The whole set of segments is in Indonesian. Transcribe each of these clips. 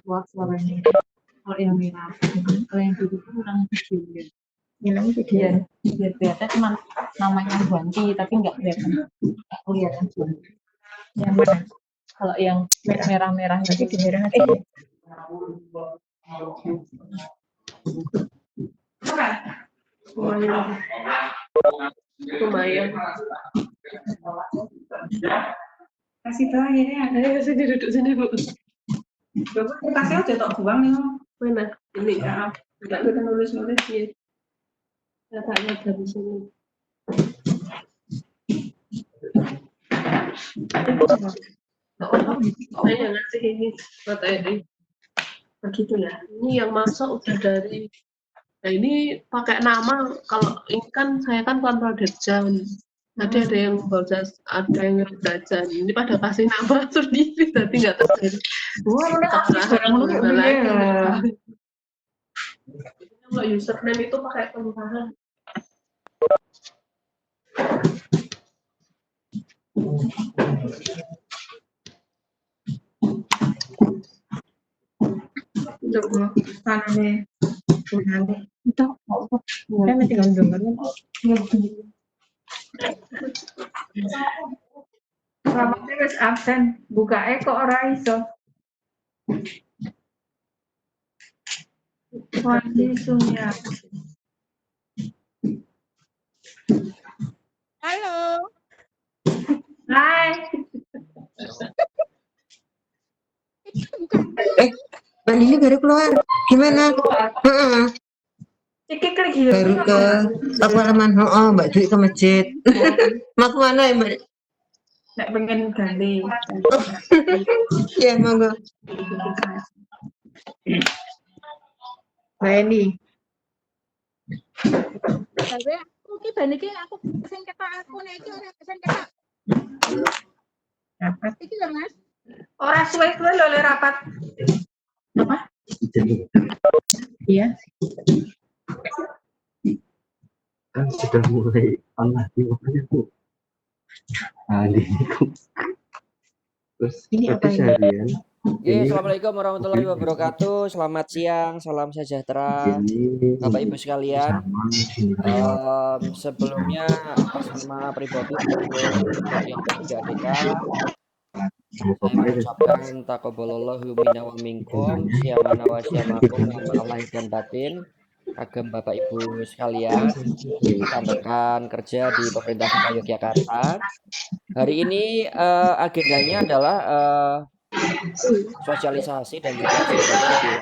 Kuat suaranya. Kalau yang merah, kalau yang biru itu kurang kecil ya. Yang biar kelihatan cuma namanya Guanti, tapi nggak kelihatan Guanti. Yang mana? Kalau yang merah-merah itu di merah lumayan. Kasih tahu ini ada yang sini duduk sini Bu. Bapak kasih aja tok buang nih. Mana? Ini ya. Enggak kita nulis-nulis ya. Datanya dari sini. Saya ngasih ini materi. Begitu ya. Ini yang masuk udah dari. Nah ini pakai nama. Kalau ini kan saya kan tanpa Derjan. Tadi ada yang baca, ada yang baca. Ini pada kasih nama sendiri, tapi nggak terjadi. Wah, kalau username itu pakai perubahan. Untuk tanahnya nanti itu saya masih ngandung kan selamatnya wis absen buka kok ora iso langsung ya. Halo. Hai. Mbak Lili baru keluar. Gimana? Baru ke halaman. Mbak Dwi ke masjid. Mau kemana ya Mbak? Nggak pengen ganti. Ya monggo. Mbak Eni. Tapi aku ki ban iki aku sing ketok aku nek iki ora pesen ketok. Rapat. Iki lho Mas. Ora suwe-suwe lho le rapat. Apa? Iya. Kan sudah mulai lagi makanya Bu. Terus Ini apa ini? seharian. Assalamualaikum warahmatullahi wabarakatuh. Selamat siang, salam sejahtera Bapak Ibu sekalian. Sebelumnya atas nama pribadi bagian P3DK, saya mengucapkan taqabbalallahu minna wa minkum, siyamana wa siyamakum, mohon lahir dan batin, agam Bapak Ibu sekalian, rekan-rekan kerja di pemerintah Kota Yogyakarta. Hari ini agendanya adalah sosialisasi dan juga sebenarnya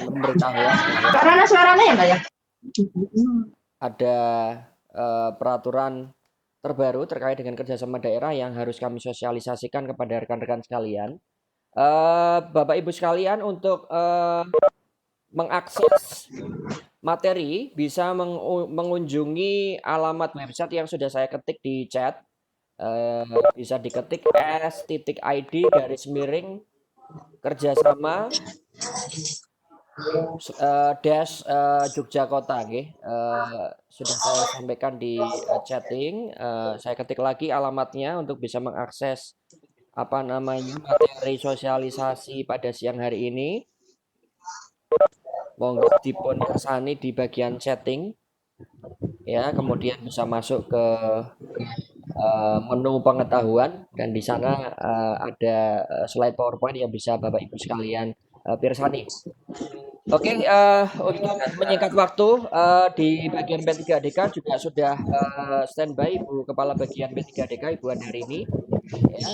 pemberitahuan Karena suaranya ya Mbak ya? ada peraturan terbaru terkait dengan kerjasama daerah yang harus kami sosialisasikan kepada rekan-rekan sekalian. Bapak Ibu sekalian, untuk mengakses materi bisa mengunjungi alamat website yang sudah saya ketik di chat. Bisa diketik s.id_kerjasama Jogjakota, sudah saya sampaikan di chatting. Saya ketik lagi alamatnya untuk bisa mengakses materi sosialisasi pada siang hari ini. Monggo dipun kersani di bagian chatting ya, kemudian bisa masuk ke menu pengetahuan dan di sana ada slide PowerPoint yang bisa Bapak Ibu sekalian pirsani. Oke, untuk menyingkat waktu, di bagian P3DK juga sudah standby Ibu Kepala Bagian P3DK Ibu Andarini. Ya,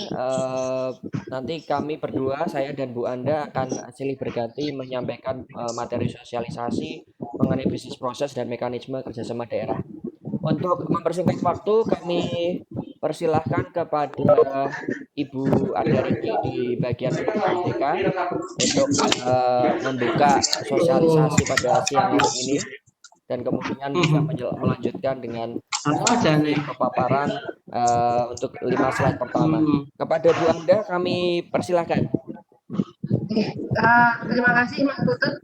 nanti kami berdua, saya dan Bu Anda akan silih berganti menyampaikan materi sosialisasi mengenai bisnis proses dan mekanisme kerjasama daerah. Untuk mempersingkat waktu, kami persilahkan kepada Ibu Andarini di bagian P3DK untuk membuka sosialisasi pada siang hari ini dan kemudian bisa melanjutkan dengan paparan untuk 5 slide pertama. Kepada Bu Anda kami persilahkan. Terima kasih Mas Putut.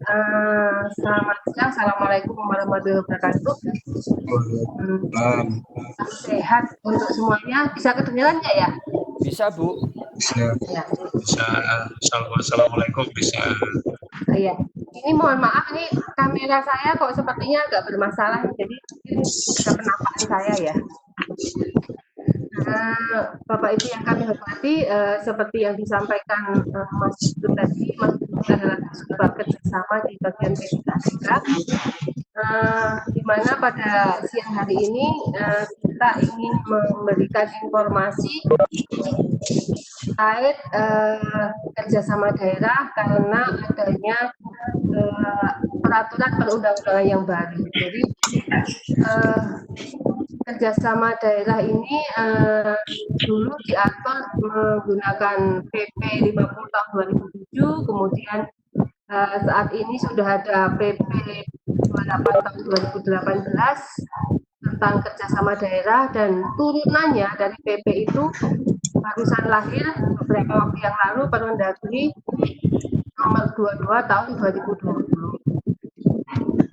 Selamat siang. Assalamualaikum warahmatullahi wabarakatuh. Sehat untuk semuanya. Bisa kedengaran nggak ya? Bisa, Bu. Bisa. Ya. Bisa. Assalamualaikum bisa. Iya. Ini mohon maaf, ini kamera saya kok sepertinya agak bermasalah. Jadi mungkin ada penampakan saya ya. Bapak Ibu yang kami hormati, seperti yang disampaikan Mas Putut tadi, Mas Putut adalah sebuah kerjasama di bagian P3ADK, di mana pada siang hari ini kita ingin memberikan informasi terkait kerjasama daerah karena adanya peraturan perundang-undangan yang baru. Jadi kerjasama daerah ini dulu diatur menggunakan PP 50 tahun 2007, kemudian saat ini sudah ada PP 28 tahun 2018 tentang kerjasama daerah, dan turunannya dari PP itu barusan lahir beberapa waktu yang lalu, Permendagri nomor 22 tahun 2020.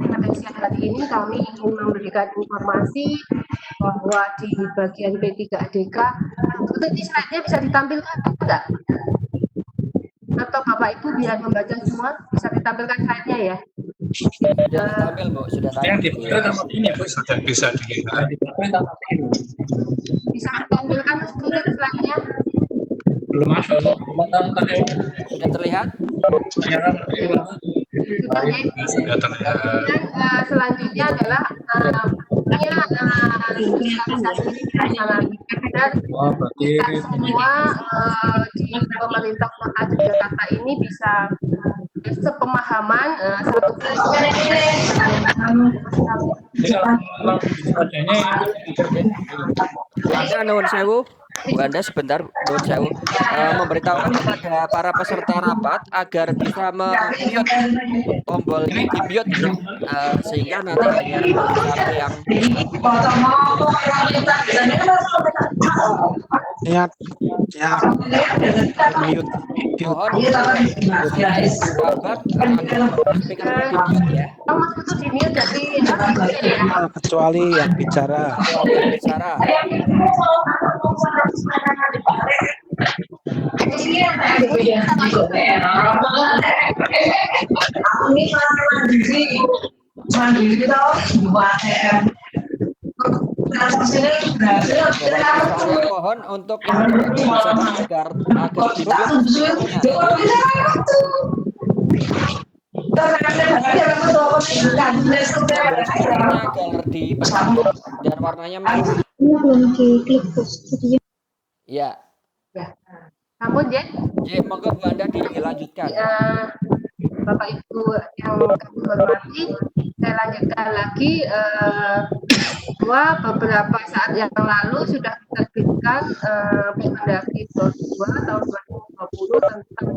Pada siang hari ini kami ingin memberikan informasi bahwa di bagian P3ADK, ini slide-nya bisa ditampilkan enggak? Atau Bapak Ibu biar membaca semua, bisa ditampilkan slide-nya ya? Sudah tampil, Bu. Sudah tampil. Sudah bisa dilihat. Bisa ditampilkan sedikit slide-nya? Belum masuk. Sudah terlihat? Sudah ya? Sudah terlihat. Dan selanjutnya adalah digitalisasi dan kita semua di pemerintah Kota Yogyakarta ini bisa sepemahaman satu Anda nuwun sewu, Bu Anda sebentar, nuwun sewu, memberitahukan kepada para peserta rapat agar bisa mute tombol di mute, sehingga nanti hanya satu yang Ingat, ya, mute. mohon sahabat speaker di mute ya, Mas itu di mute jadi Kecuali yang bicara. bicara. Mohon untuk yang bisa agar di agar di dan warnanya merah. Ya. Ampun, Jen. Monggo Bu Anda dilanjutkan. Bapak Ibu yang kami hormati, saya lanjutkan lagi bahwa beberapa saat yang lalu sudah diterbitkan Permendagri 22 tahun 2020 tentang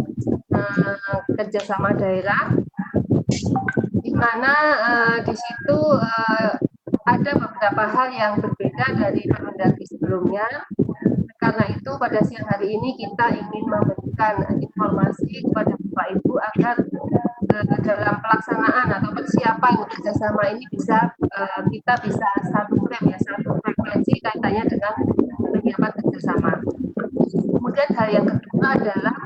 kerjasama daerah, di mana di situ ada beberapa hal yang berbeda dari Permendagri sebelumnya. Karena itu pada siang hari ini kita ingin memberikan informasi kepada Bapak Ibu agar dalam pelaksanaan atau persiapan kerjasama ini kita bisa satu frekuensi kaitannya dengan penyiapan kerjasama. Kemudian hal yang kedua adalah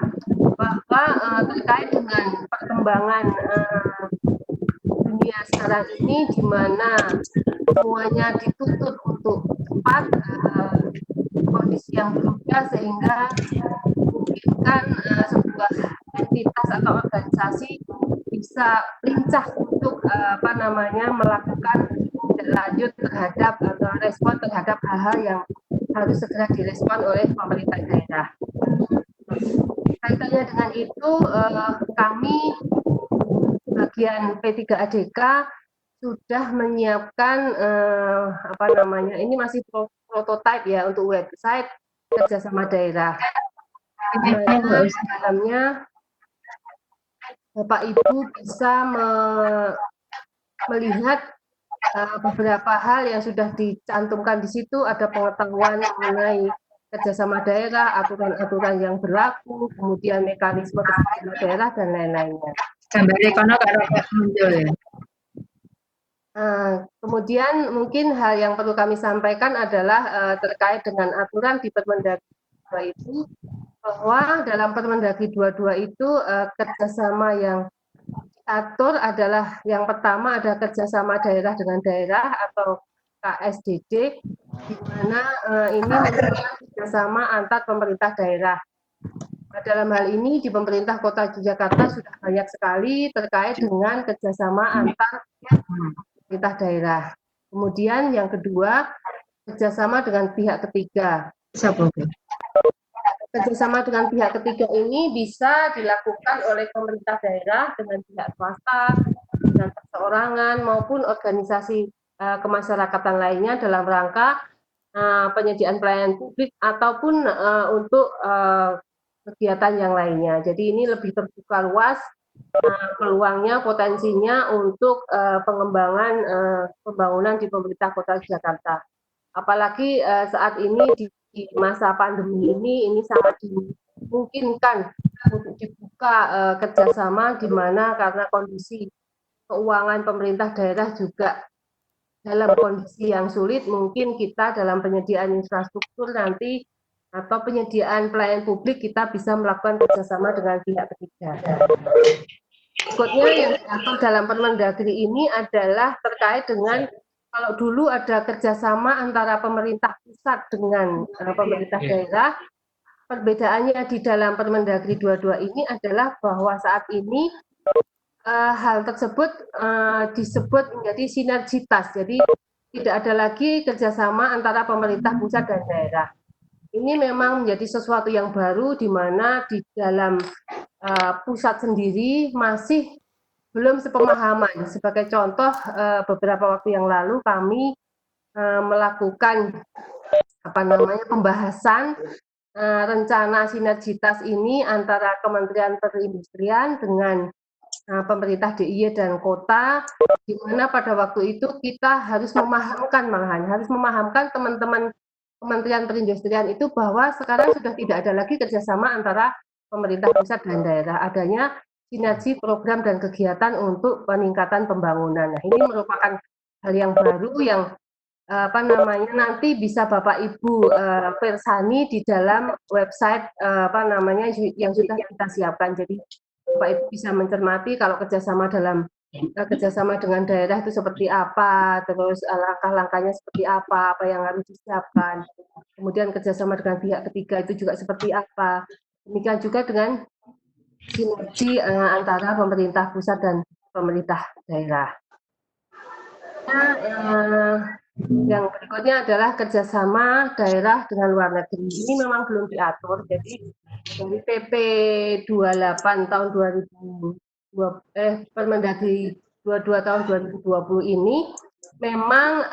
bahwa terkait dengan perkembangan dunia sekarang ini, di mana semuanya dituntut untuk cepat, kondisi yang berubah sehingga memungkinkan sebuah entitas atau organisasi bisa lincah untuk melakukan lanjut terhadap atau respon terhadap hal-hal yang harus segera direspon oleh pemerintah daerah. Kaitannya dengan itu, kami bagian P3ADK sudah menyiapkan ini masih prototipe ya untuk website kerjasama daerah. Di dalamnya Bapak Ibu bisa melihat beberapa hal yang sudah dicantumkan di situ, ada pengetahuan mengenai kerjasama daerah, aturan-aturan yang berlaku, kemudian mekanisme kerjasama daerah dan lain-lainnya. Gambare kono karo muncul ya. Kemudian mungkin hal yang perlu kami sampaikan adalah terkait dengan aturan di Permendagri 22 itu, bahwa dalam Permendagri 22 itu kerjasama yang diatur adalah yang pertama ada kerjasama daerah dengan daerah atau KSDD, di mana ini merupakan kerjasama antar pemerintah daerah. Dalam hal ini di pemerintah Kota Yogyakarta sudah banyak sekali terkait dengan kerjasama antar pemerintah daerah. Kemudian yang kedua, kerjasama dengan pihak ketiga. Kerjasama dengan pihak ketiga ini bisa dilakukan oleh pemerintah daerah dengan pihak swasta, dengan perseorangan maupun organisasi kemasyarakatan lainnya dalam rangka penyediaan pelayanan publik ataupun untuk kegiatan yang lainnya. Jadi ini lebih terbuka luas peluangnya, potensinya untuk pengembangan pembangunan di pemerintah Kota Jakarta. Apalagi saat ini di masa pandemi ini sangat dimungkinkan untuk dibuka kerjasama, di mana karena kondisi keuangan pemerintah daerah juga dalam kondisi yang sulit, mungkin kita dalam penyediaan infrastruktur nanti atau penyediaan pelayanan publik kita bisa melakukan kerjasama dengan pihak ketiga. Berikutnya yang diatur dalam Permendagri ini adalah terkait dengan kalau dulu ada kerjasama antara pemerintah pusat dengan pemerintah daerah, perbedaannya di dalam Permendagri 22 ini adalah bahwa saat ini hal tersebut disebut menjadi sinergitas. Jadi tidak ada lagi kerjasama antara pemerintah pusat dan daerah. Ini memang menjadi sesuatu yang baru di mana di dalam pusat sendiri masih belum sepemahaman. Sebagai contoh, beberapa waktu yang lalu kami melakukan pembahasan rencana sinergitas ini antara Kementerian Perindustrian dengan pemerintah DIY dan kota, di mana pada waktu itu kita harus memahamkan teman-teman Kementerian Perindustrian itu bahwa sekarang sudah tidak ada lagi kerjasama antara pemerintah pusat dan daerah, adanya sinergi program dan kegiatan untuk peningkatan pembangunan. Nah, ini merupakan hal yang baru yang nanti bisa Bapak Ibu persani di dalam website yang sudah kita siapkan. Jadi Bapak Ibu bisa mencermati kalau kerjasama dengan daerah itu seperti apa, terus langkah-langkahnya seperti apa yang harus disiapkan. Kemudian kerjasama dengan pihak ketiga itu juga seperti apa. Demikian juga dengan sinergi antara pemerintah pusat dan pemerintah daerah. Yang berikutnya adalah kerjasama daerah dengan luar negeri. Ini memang belum diatur, jadi dari PP 28 tahun 2020 Permendagri 22 tahun 2020 ini memang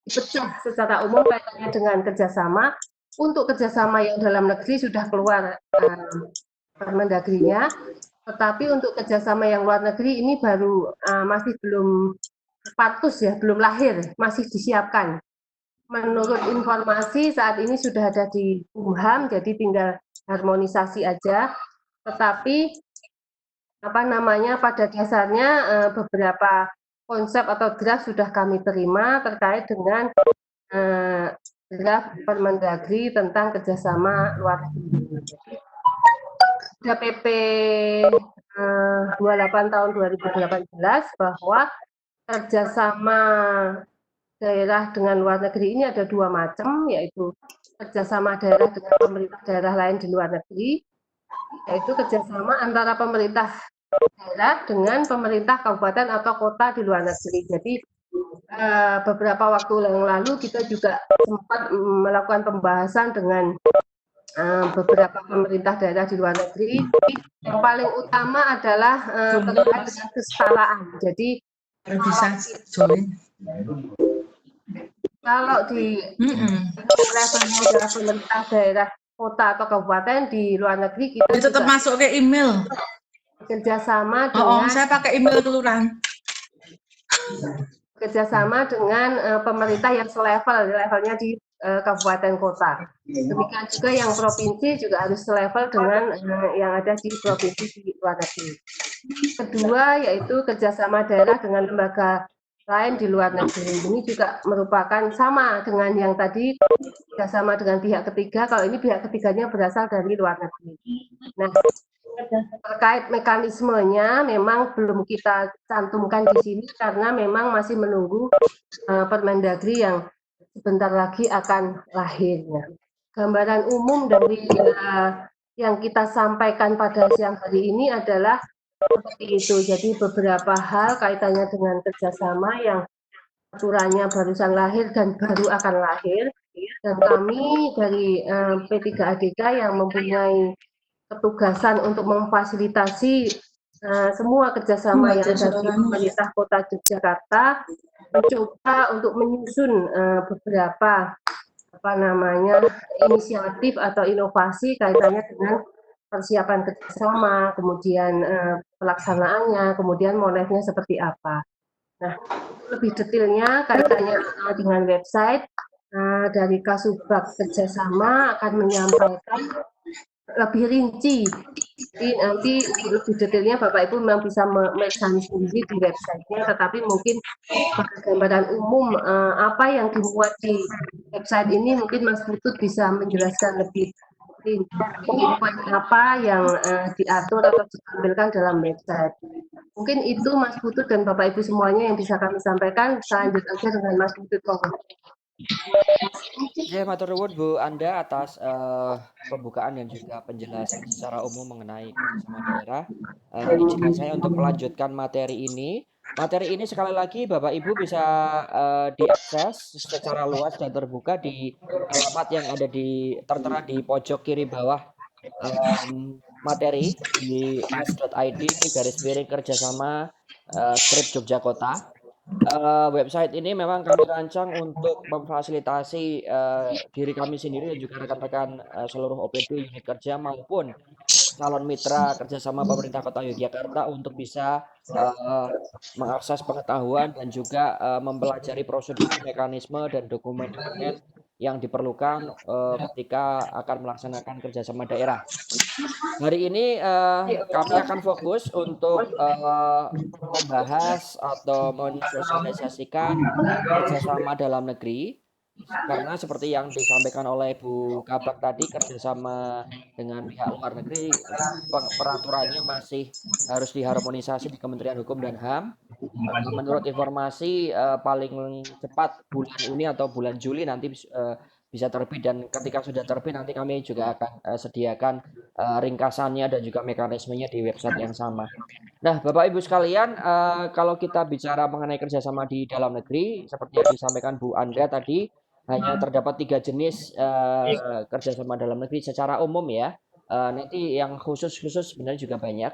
dipecah secara umum kaitannya dengan kerjasama. Untuk kerjasama yang dalam negeri sudah keluar Permendagrinya, tetapi untuk kerjasama yang luar negeri ini baru masih belum status ya, belum lahir, masih disiapkan. Menurut informasi saat ini sudah ada di Kumham, jadi tinggal harmonisasi aja. Tetapi pada dasarnya beberapa konsep atau draft sudah kami terima terkait dengan draft Permendagri tentang kerjasama luar negeri. Ada PP 28 tahun 2018 bahwa kerjasama daerah dengan luar negeri ini ada dua macam, yaitu kerjasama daerah dengan pemerintah daerah lain di luar negeri, yaitu kerjasama antara pemerintah daerah dengan pemerintah kabupaten atau kota di luar negeri. Jadi beberapa waktu yang lalu kita juga sempat melakukan pembahasan dengan beberapa pemerintah daerah di luar negeri. Yang paling utama adalah terkait dengan kesetaraan. Jadi kalau di levelnya adalah pemerintah daerah, kota atau kabupaten di luar negeri, kita itu tetap masuk ke email. Kerjasama dengan saya pakai email kelurahan. Kerjasama dengan pemerintah yang selevel, levelnya di kabupaten kota. Demikian juga yang provinsi juga harus selevel dengan yang ada di provinsi di luar negeri. Kedua yaitu kerjasama daerah dengan lembaga lain di luar negeri. Ini juga merupakan sama dengan yang tadi kerjasama dengan pihak ketiga. Kalau ini pihak ketiganya berasal dari luar negeri. Nah, terkait mekanismenya memang belum kita cantumkan di sini karena memang masih menunggu Permendagri yang sebentar lagi akan lahir. Gambaran umum dari yang kita sampaikan pada siang hari ini adalah seperti itu. Jadi beberapa hal kaitannya dengan kerjasama yang aturannya barusan lahir dan baru akan lahir. Dan kami dari P3ADK yang mempunyai ketugasan untuk memfasilitasi semua kerjasama yang ada di pemerintah Kota Yogyakarta mencoba untuk menyusun beberapa inisiatif atau inovasi kaitannya dengan persiapan kerjasama, kemudian pelaksanaannya, kemudian monetnya seperti apa. Nah, lebih detailnya kaitannya dengan website dari Kasubag Kerjasama akan menyampaikan lebih rinci. Jadi nanti lebih detailnya Bapak Ibu memang bisa memegang sendiri di websitenya, tetapi mungkin gambaran umum apa yang dimuat di website ini mungkin Mas Putut bisa menjelaskan lebih poin apa yang diatur atau ditampilkan dalam website. Mungkin itu Mas Putut dan Bapak Ibu semuanya yang bisa kami sampaikan. Saya lanjut aja dengan Mas Putut. Ya, matur nuwun Bu Anda atas pembukaan dan juga penjelasan secara umum mengenai kerjasama daerah. Izinkan saya untuk melanjutkan materi ini. Materi ini sekali lagi Bapak Ibu bisa diakses secara luas dan terbuka di alamat yang ada tertera di pojok kiri bawah materi di s.id /kerjasama strip Yogyakarta. Website ini memang kami rancang untuk memfasilitasi diri kami sendiri dan juga rekan-rekan seluruh OPD unit kerja maupun calon mitra kerjasama pemerintah Kota Yogyakarta untuk bisa mengakses pengetahuan dan juga mempelajari prosedur, mekanisme, dan dokumen-dokumen yang diperlukan ketika akan melaksanakan kerjasama daerah. Hari ini kami akan fokus untuk membahas atau mensosialisasikan kerjasama dalam negeri. Karena seperti yang disampaikan oleh Bu Kabak tadi, kerjasama dengan pihak luar negeri, peraturannya masih harus diharmonisasi di Kementerian Hukum dan HAM. Menurut informasi paling cepat bulan ini atau bulan Juli nanti bisa terbit, dan ketika sudah terbit nanti kami juga akan sediakan ringkasannya dan juga mekanismenya di website yang sama. Nah, Bapak Ibu sekalian, kalau kita bicara mengenai kerjasama di dalam negeri, seperti yang disampaikan Bu Anda tadi, hanya terdapat 3 jenis kerjasama dalam negeri secara umum ya. Nanti yang khusus sebenarnya juga banyak.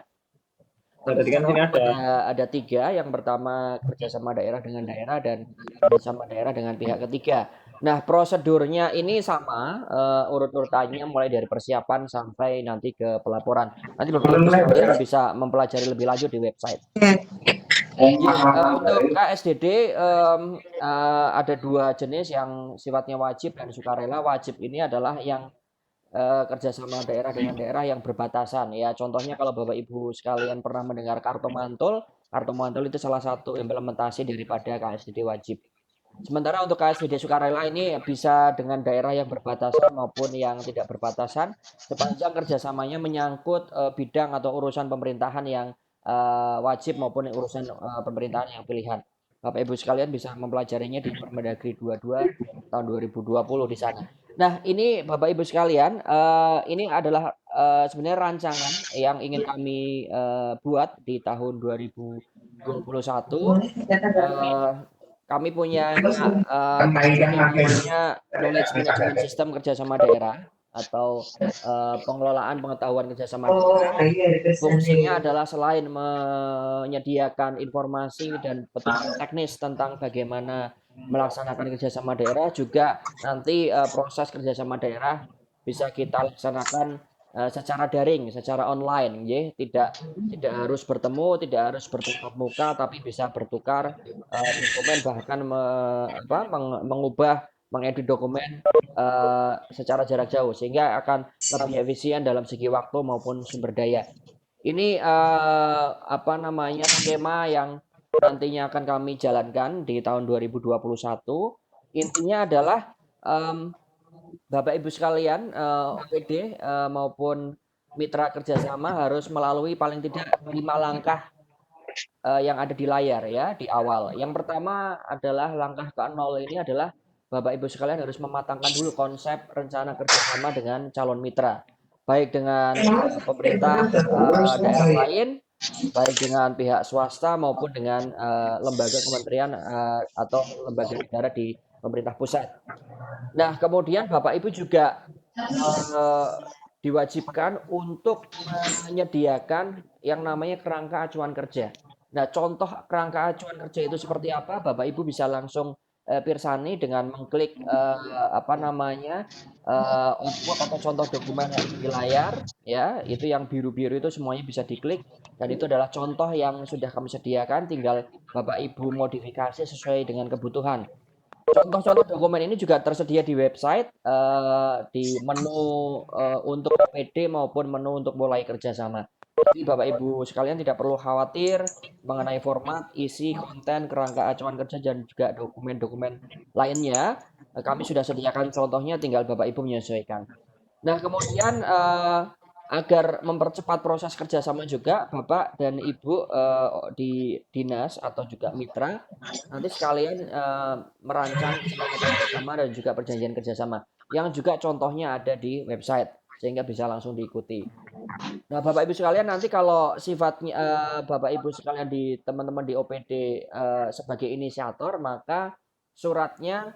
Ada 3. Yang pertama kerjasama daerah dengan daerah dan kerjasama daerah dengan pihak ketiga. Nah, prosedurnya ini sama, urut-urutannya mulai dari persiapan sampai nanti ke pelaporan. Nanti Bapak Ibu sekalian bisa mempelajari lebih lanjut di website. Untuk KSDD ada 2 jenis yang sifatnya wajib dan sukarela. Wajib ini adalah yang kerjasama daerah dengan daerah yang berbatasan ya. Contohnya kalau Bapak Ibu sekalian pernah mendengar Kartu Mantul itu salah satu implementasi daripada KSDD wajib. Sementara untuk KSDD sukarela ini bisa dengan daerah yang berbatasan maupun yang tidak berbatasan, sepanjang kerjasamanya menyangkut bidang atau urusan pemerintahan yang wajib maupun urusan pemerintahan yang pilihan. Bapak Ibu sekalian bisa mempelajarinya di Permendagri 22 tahun 2020 di sana. Nah, ini Bapak Ibu sekalian, ini adalah sebenarnya rancangan yang ingin kami buat di tahun 2021. Kami punya yang namanya Knowledge Management System kerjasama daerah atau pengelolaan pengetahuan kerjasama daerah. Fungsinya adalah selain menyediakan informasi dan petunjuk teknis tentang bagaimana melaksanakan kerjasama daerah, juga nanti proses kerjasama daerah bisa kita laksanakan secara daring, secara online, ya. Tidak harus bertemu, tidak harus bertatap muka, tapi bisa bertukar dokumen, bahkan mengubah mengedit dokumen secara jarak jauh sehingga akan lebih efisien dalam segi waktu maupun sumber daya. Ini apa namanya skema yang nantinya akan kami jalankan di tahun 2021. Intinya adalah Bapak Ibu sekalian, OPD maupun mitra kerjasama harus melalui paling tidak 5 langkah yang ada di layar ya di awal. Yang pertama adalah langkah ke-0 ini adalah Bapak Ibu sekalian harus mematangkan dulu konsep rencana kerjasama dengan calon mitra, baik dengan pemerintah daerah lain, baik dengan pihak swasta maupun dengan lembaga kementerian atau lembaga negara di pemerintah pusat. Nah, kemudian Bapak Ibu juga diwajibkan untuk menyediakan yang namanya kerangka acuan kerja. Nah, contoh kerangka acuan kerja itu seperti apa? Bapak Ibu bisa langsung pirsani dengan mengklik apa namanya output atau contoh dokumen yang di layar, ya. Itu yang biru-biru itu semuanya bisa diklik dan itu adalah contoh yang sudah kami sediakan. Tinggal Bapak Ibu modifikasi sesuai dengan kebutuhan. Contoh-contoh dokumen ini juga tersedia di website, di menu untuk OPD maupun menu untuk mulai kerjasama. Jadi Bapak Ibu sekalian tidak perlu khawatir mengenai format, isi, konten, kerangka acuan kerja dan juga dokumen-dokumen lainnya. Kami sudah sediakan contohnya, tinggal Bapak Ibu menyesuaikan. Nah, kemudian agar mempercepat proses kerjasama juga Bapak dan Ibu di dinas atau juga mitra nanti sekalian merancang kesepakatan kerjasama dan juga perjanjian kerjasama yang juga contohnya ada di website sehingga bisa langsung diikuti. Nah, Bapak Ibu sekalian nanti kalau sifatnya Bapak Ibu sekalian di teman-teman di OPD sebagai inisiator, maka suratnya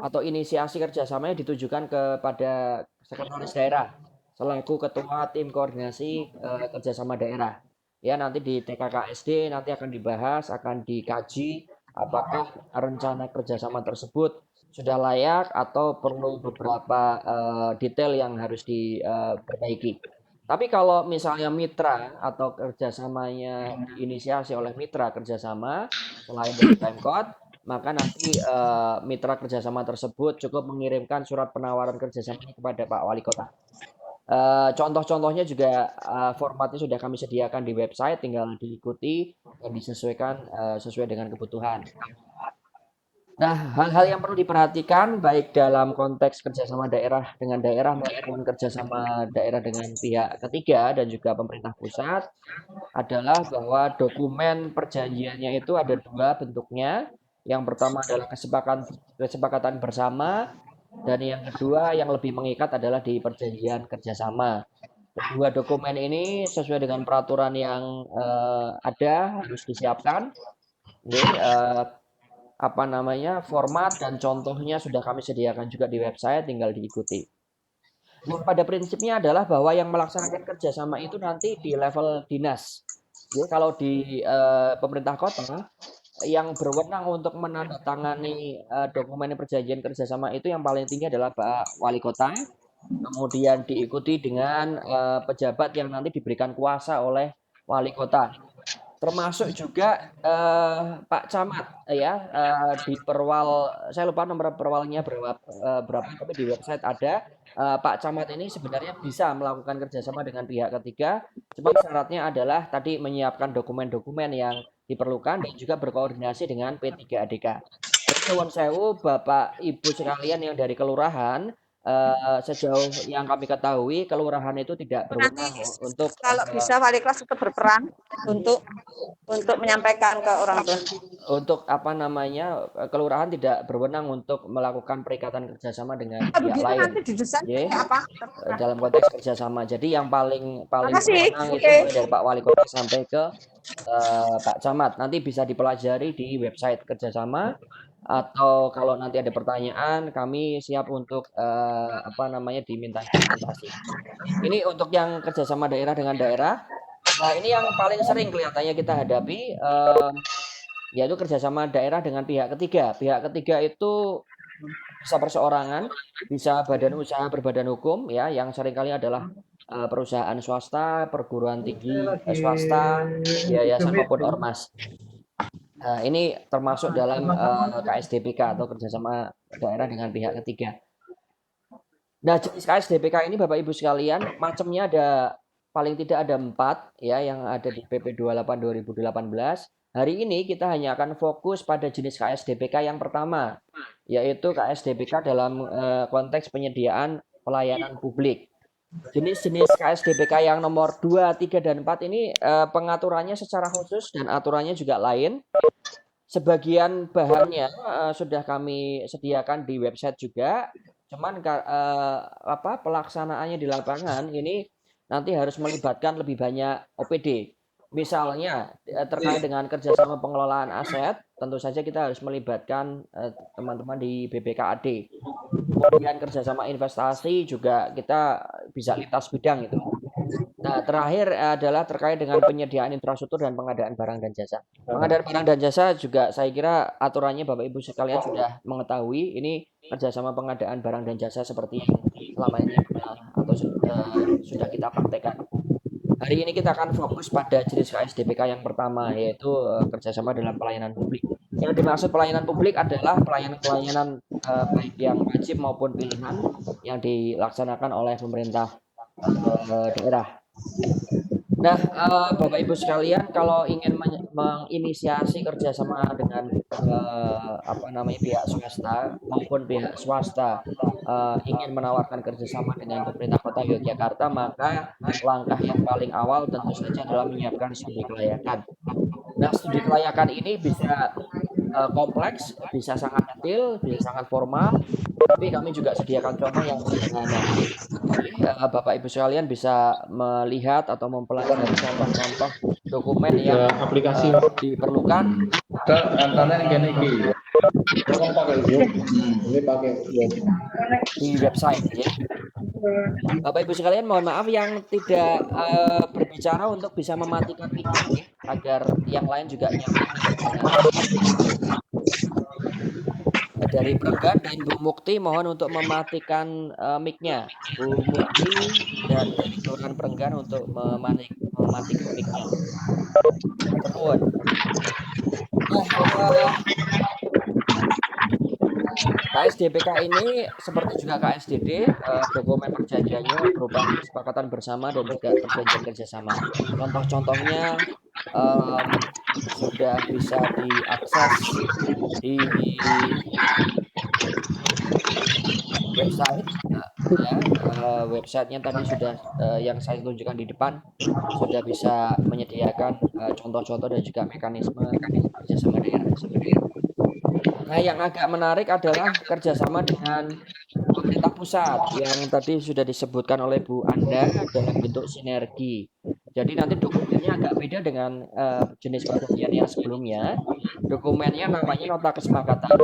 atau inisiasi kerjasamanya ditujukan kepada sekretaris daerah selaku ketua tim koordinasi kerjasama daerah. Ya, nanti di TKKSD nanti akan dibahas, akan dikaji apakah rencana kerjasama tersebut sudah layak atau perlu beberapa detail yang harus diperbaiki. Tapi kalau misalnya mitra atau kerjasamanya diinisiasi oleh mitra kerjasama selain dari Pemkot, maka nanti mitra kerjasama tersebut cukup mengirimkan surat penawaran kerjasama kepada Pak Wali Kota. Contoh-contohnya juga formatnya sudah kami sediakan di website, tinggal diikuti dan disesuaikan sesuai dengan kebutuhan. Nah, hal-hal yang perlu diperhatikan baik dalam konteks kerjasama daerah dengan daerah maupun kerjasama daerah dengan pihak ketiga dan juga pemerintah pusat adalah bahwa dokumen perjanjiannya itu ada 2 bentuknya. Yang pertama adalah kesepakatan bersama dan yang kedua yang lebih mengikat adalah di perjanjian kerjasama. Kedua dokumen ini sesuai dengan peraturan yang ada harus disiapkan. Apa namanya format dan contohnya sudah kami sediakan juga di website, tinggal diikuti. Nah, pada prinsipnya adalah bahwa yang melaksanakan kerjasama itu nanti di level dinas. Jadi kalau di pemerintah kota yang berwenang untuk menandatangani dokumen perjanjian kerjasama itu yang paling tinggi adalah Pak Wali Kota. Kemudian diikuti dengan pejabat yang nanti diberikan kuasa oleh Wali Kota. Termasuk juga Pak Camat ya di Perwal, saya lupa nomor perwalnya berapa tapi di website ada. Pak Camat ini sebenarnya bisa melakukan kerjasama dengan pihak ketiga, cuma syaratnya adalah tadi menyiapkan dokumen-dokumen yang diperlukan dan juga berkoordinasi dengan P3ADK. Nuwun sewu Bapak Ibu sekalian yang dari kelurahan, sejauh yang kami ketahui kelurahan itu tidak berwenang untuk Kalau bisa wali kelas tetap berperan untuk menyampaikan ke orang tua. untuk apa namanya kelurahan tidak berwenang untuk melakukan perikatan kerjasama dengan pihak Begitu lain. nanti didesain Ye, apa? dalam konteks kerjasama. Jadi yang paling Makasih. berwenang itu Oke. mulai dari Pak Wali Kota sampai ke Pak Camat. Nanti bisa dipelajari di website kerjasama atau kalau nanti ada pertanyaan kami siap untuk apa namanya diminta presentasi. Ini untuk yang kerjasama daerah dengan daerah. Nah, ini yang paling sering kelihatannya kita hadapi yaitu kerjasama daerah dengan pihak ketiga. Pihak ketiga itu bisa perseorangan, bisa badan usaha berbadan hukum ya, yang seringkali adalah perusahaan swasta, perguruan tinggi swasta, yayasan maupun ormas. Ini termasuk dalam KSDPK atau kerjasama daerah dengan pihak ketiga. Nah, jenis KSDPK ini Bapak Ibu sekalian, macamnya ada paling tidak ada 4 ya yang ada di PP 28 2018. Hari ini kita hanya akan fokus pada jenis KSDPK yang pertama, yaitu KSDPK dalam konteks penyediaan pelayanan publik. Jenis-jenis KSDPK yang nomor 2, 3, dan 4 ini pengaturannya secara khusus dan aturannya juga lain. Sebagian bahannya sudah kami sediakan di website juga. Cuman pelaksanaannya di lapangan ini nanti harus melibatkan lebih banyak OPD. Misalnya terkait dengan kerjasama pengelolaan aset, tentu saja kita harus melibatkan teman-teman di BPKAD. Kemudian kerjasama investasi juga kita bisa lintas bidang itu. Nah, terakhir adalah terkait dengan penyediaan infrastruktur dan pengadaan barang dan jasa. Pengadaan barang dan jasa juga saya kira aturannya Bapak Ibu sekalian sudah mengetahui. Ini kerjasama pengadaan barang dan jasa seperti yang selama ini pernah atau sudah kita praktekkan. Hari ini kita akan fokus pada jenis KSDPK yang pertama, yaitu kerjasama dalam pelayanan publik. Yang dimaksud pelayanan publik adalah pelayanan-pelayanan baik yang wajib maupun pilihan yang dilaksanakan oleh pemerintah daerah. Nah, Bapak Ibu sekalian, kalau ingin menginisiasi kerjasama dengan pihak swasta maupun pihak swasta ingin menawarkan kerjasama dengan pemerintah Kota Yogyakarta, maka langkah yang paling awal tentu saja adalah menyiapkan studi kelayakan. Nah, studi kelayakan ini bisa kompleks, bisa sangat detail, bisa sangat formal, tapi kami juga sediakan contoh yang sederhana. Bapak Ibu sekalian bisa melihat atau mempelajari contoh-contoh dokumen yang diperlukan di website ya. Bapak Ibu sekalian, mohon maaf yang tidak berbicara untuk bisa mematikan mic ya, agar yang lain juga nyaman. Dari Perenggan dan Bu Mukti mohon untuk mematikan mic-nya. Bu Mukti dan dari Kelurahan Perenggan untuk mematikan mic-nya. Terus. KSDPK ini seperti juga KSDD, dokumen perjanjiannya berupa kesepakatan bersama dan juga perjanjian kerjasama. Contoh-contohnya sudah bisa diakses di website ya, websitenya tadi sudah yang saya tunjukkan di depan sudah bisa menyediakan contoh-contoh dan juga mekanisme kerjasama daerah. Nah, yang agak menarik adalah kerjasama dengan pemerintah pusat yang tadi sudah disebutkan oleh Bu Anda dalam bentuk sinergi. Jadi nanti dokumennya agak beda dengan jenis perjanjian yang sebelumnya. Dokumennya namanya nota kesepakatan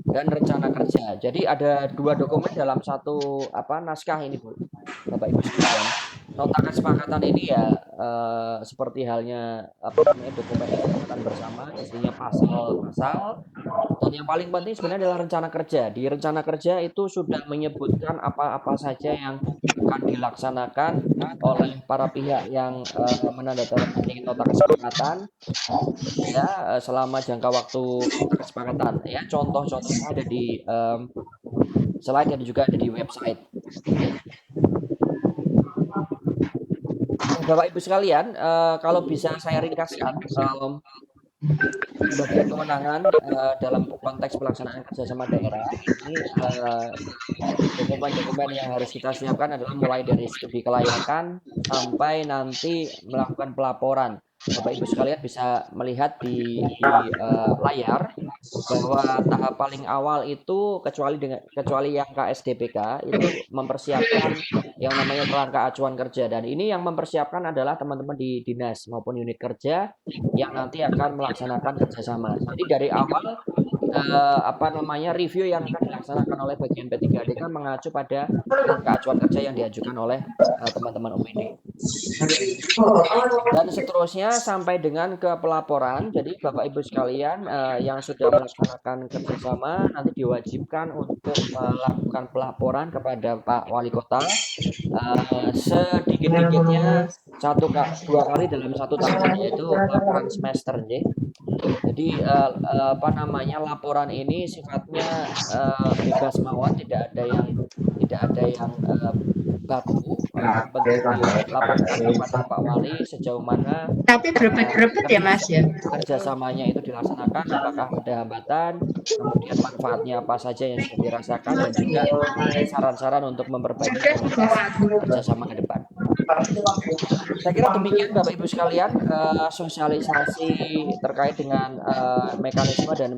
dan rencana kerja. Jadi ada 2 dokumen dalam satu naskah ini, Bu. Bapak Ibu sekalian. Nota kesepakatan ini ya seperti halnya dokumen kesepakatan bersama, isinya pasal-pasal. Dan yang paling penting sebenarnya adalah rencana kerja. Di rencana kerja itu sudah menyebutkan apa-apa saja yang akan dilaksanakan oleh para pihak yang menandatangani nota kesepakatan ya selama jangka waktu kesepakatan ya. Contoh-contohnya ada di slide dan juga ada di website. Bapak Ibu sekalian, kalau bisa saya ringkaskan bagian kewenangan dalam konteks pelaksanaan kerjasama daerah ini dokumen-dokumen yang harus kita siapkan adalah mulai dari studi kelayakan sampai nanti melakukan pelaporan. Bapak Ibu sekalian bisa melihat di layar bahwa tahap paling awal itu kecuali yang KSDPK itu mempersiapkan yang namanya kerangka acuan kerja, dan ini yang mempersiapkan adalah teman-teman di dinas maupun unit kerja yang nanti akan melaksanakan kerjasama. Jadi dari awal review yang akan dilaksanakan oleh bagian P3DK mengacu pada acuan kerja yang diajukan oleh teman-teman OPD. Dan seterusnya sampai dengan ke pelaporan. Jadi Bapak Ibu sekalian yang sudah melaksanakan kerjasama nanti diwajibkan untuk melakukan pelaporan kepada Pak Wali Kota sedikit-dikitnya 2 kali dalam 1 tahun, yaitu laporan semester. Jadi laporan ini sifatnya bebas mawon, tidak ada yang baku. Yang penting dilaporkan kepada Pak Wali sejauh mana Tapi berebut-berebut ya Mas ya. kerjasamanya itu dilaksanakan, apakah ada hambatan, kemudian manfaatnya apa saja yang sudah dirasakan, dan juga saran-saran untuk memperbaiki kualitas kerjasama ke depan. Saya kira demikian Bapak Ibu sekalian sosialisasi terkait dengan mekanisme dan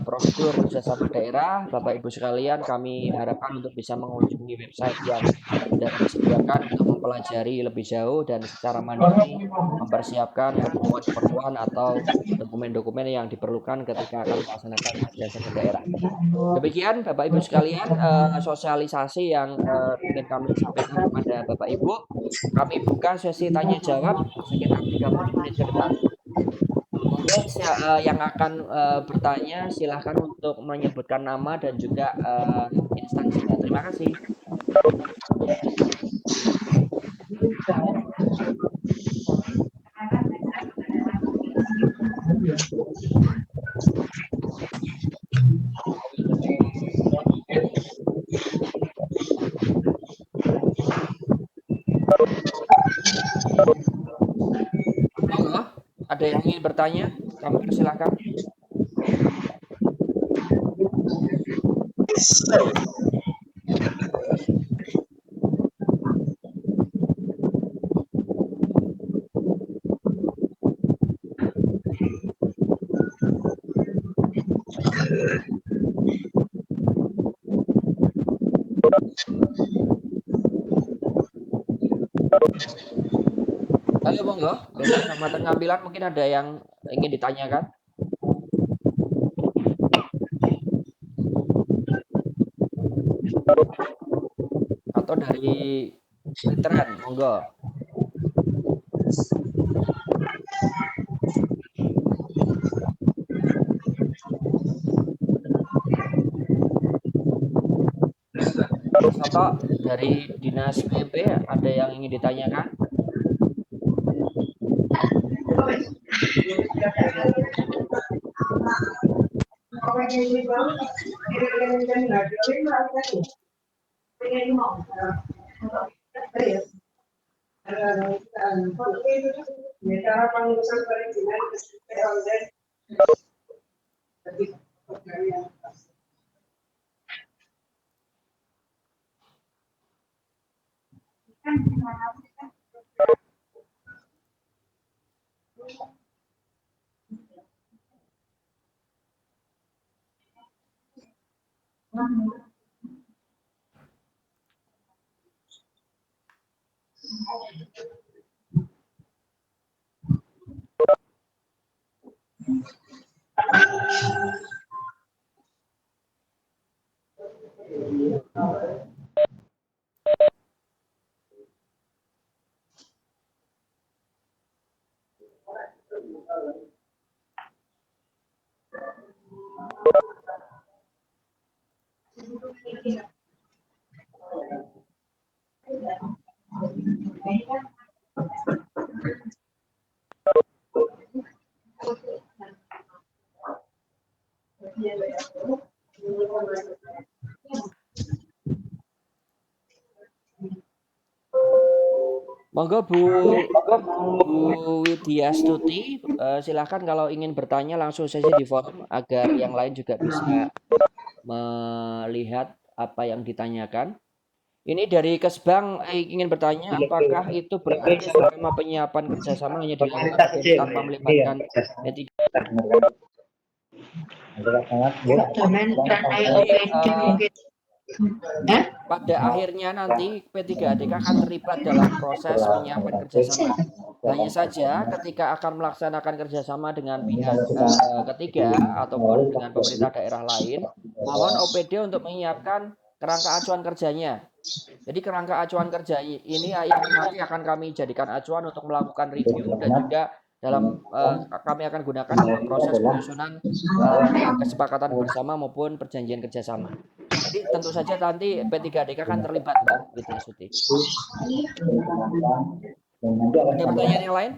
prosedur kerjasama daerah. Bapak Ibu sekalian, kami harapkan untuk bisa mengunjungi website yang sudah disediakan untuk mempelajari lebih jauh dan secara mandiri mempersiapkan pertemuan-pertemuan atau dokumen-dokumen yang diperlukan ketika akan melaksanakan kerjasama daerah. Demikian Bapak Ibu sekalian sosialisasi yang ingin kami sampaikan kepada Bapak Ibu. Kami buka sesi tanya jawab sekitar 30 menit ke depan. Yang akan bertanya silahkan untuk menyebutkan nama dan juga instansinya. Terima kasih. Monggo, ada yang ingin bertanya? Kami persilakan. Ayo monggo, besok sama pengambilan mungkin ada yang ingin ditanyakan. Atau dari veteran, monggo. Atau dari Dinas PP ada yang ingin ditanyakan? Monggo Bu Widya Stuti, silakan kalau ingin bertanya langsung saja di forum agar yang lain juga bisa melihat apa yang ditanyakan. Ini dari Kesbang ingin bertanya, apakah itu berarti selama penyiapan kerjasama hanya dilakukan tanpa melibatkan P3? Pada akhirnya nanti P3DK akan terlibat dalam proses penyiapan kerjasama. Hanya saja ketika akan melaksanakan kerjasama dengan pihak ketiga ataupun dengan pemerintah daerah lain, mohon OPD untuk menyiapkan kerangka acuan kerjanya. Jadi kerangka acuan kerja ini yang nanti akan kami jadikan acuan untuk melakukan review dan juga dalam kami akan gunakan dalam proses penyusunan kesepakatan bersama maupun perjanjian kerjasama. Jadi tentu saja nanti P3DK akan terlibat, Mbak Fitri Suti. Ada pertanyaan yang lain?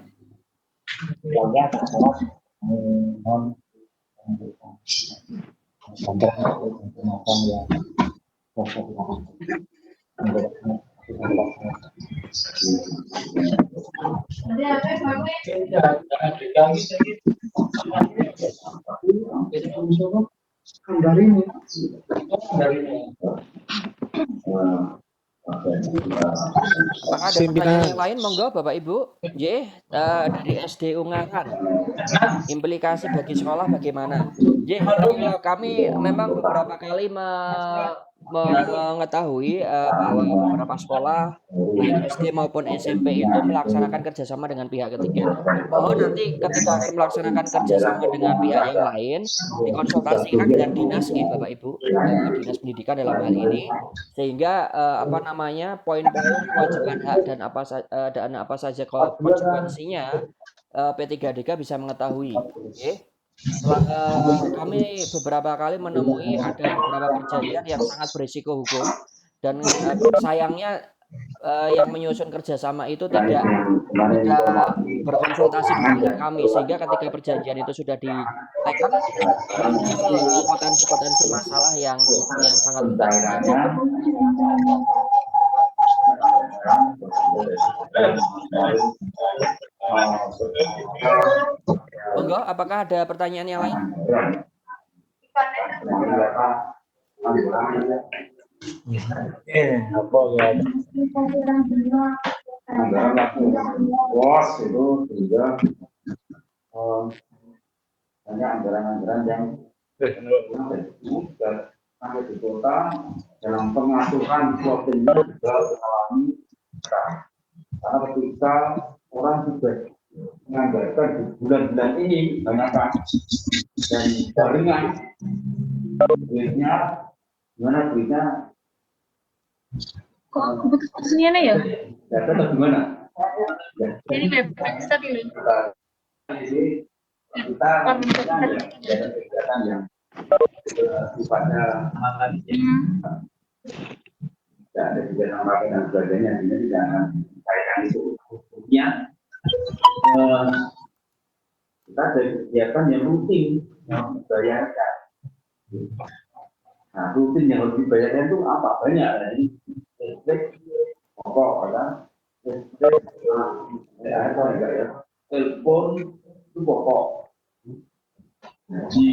Apakah ada pertanyaan yang lain? Monggo Bapak Ibu. Dari SD Ungaran. Implikasi bagi sekolah bagaimana? Kami memang beberapa kali mengetahui bahwa beberapa sekolah baik SD maupun SMP itu melaksanakan kerjasama dengan pihak ketiga. Mohon nanti ketika akan melaksanakan kerjasama dengan pihak yang lain dikonsultasikan dengan dinas nih Bapak Ibu, dinas pendidikan dalam hal ini, sehingga poin-poin kewajiban hak dan apa saja konsekuensinya P3DK bisa mengetahui. Kami beberapa kali menemui ada beberapa perjanjian yang sangat berisiko hukum dan sayangnya yang menyusun kerjasama itu tidak berkonsultasi dengan kami, sehingga ketika perjanjian itu sudah diteken potensi-potensi masalah yang sangat besar. Monggo, apakah ada pertanyaan yang lain? Bos itu juga banyak anggaran-anggaran yang sampai di kota dalam pengasuhan plottingnya juga mengalami karena ketika orang sudah menganggarkan di bulan-bulan ini banyak dan jaringan duitnya gimana duitnya Kok putus-putusnya ya? data atau gimana? Ini website tadi. Kita kegiatan yang sifatnya tidak ada kegiatan apa dan sebagainya, ini tidak akan kaitan itu. Hukumnya kita ada kegiatan yang rutin yang dibayarkan. Nah, rutin yang harus dibayarkan itu apa? Banyak. Jadi listrik, pokok, listrik, telepon itu pokok. Di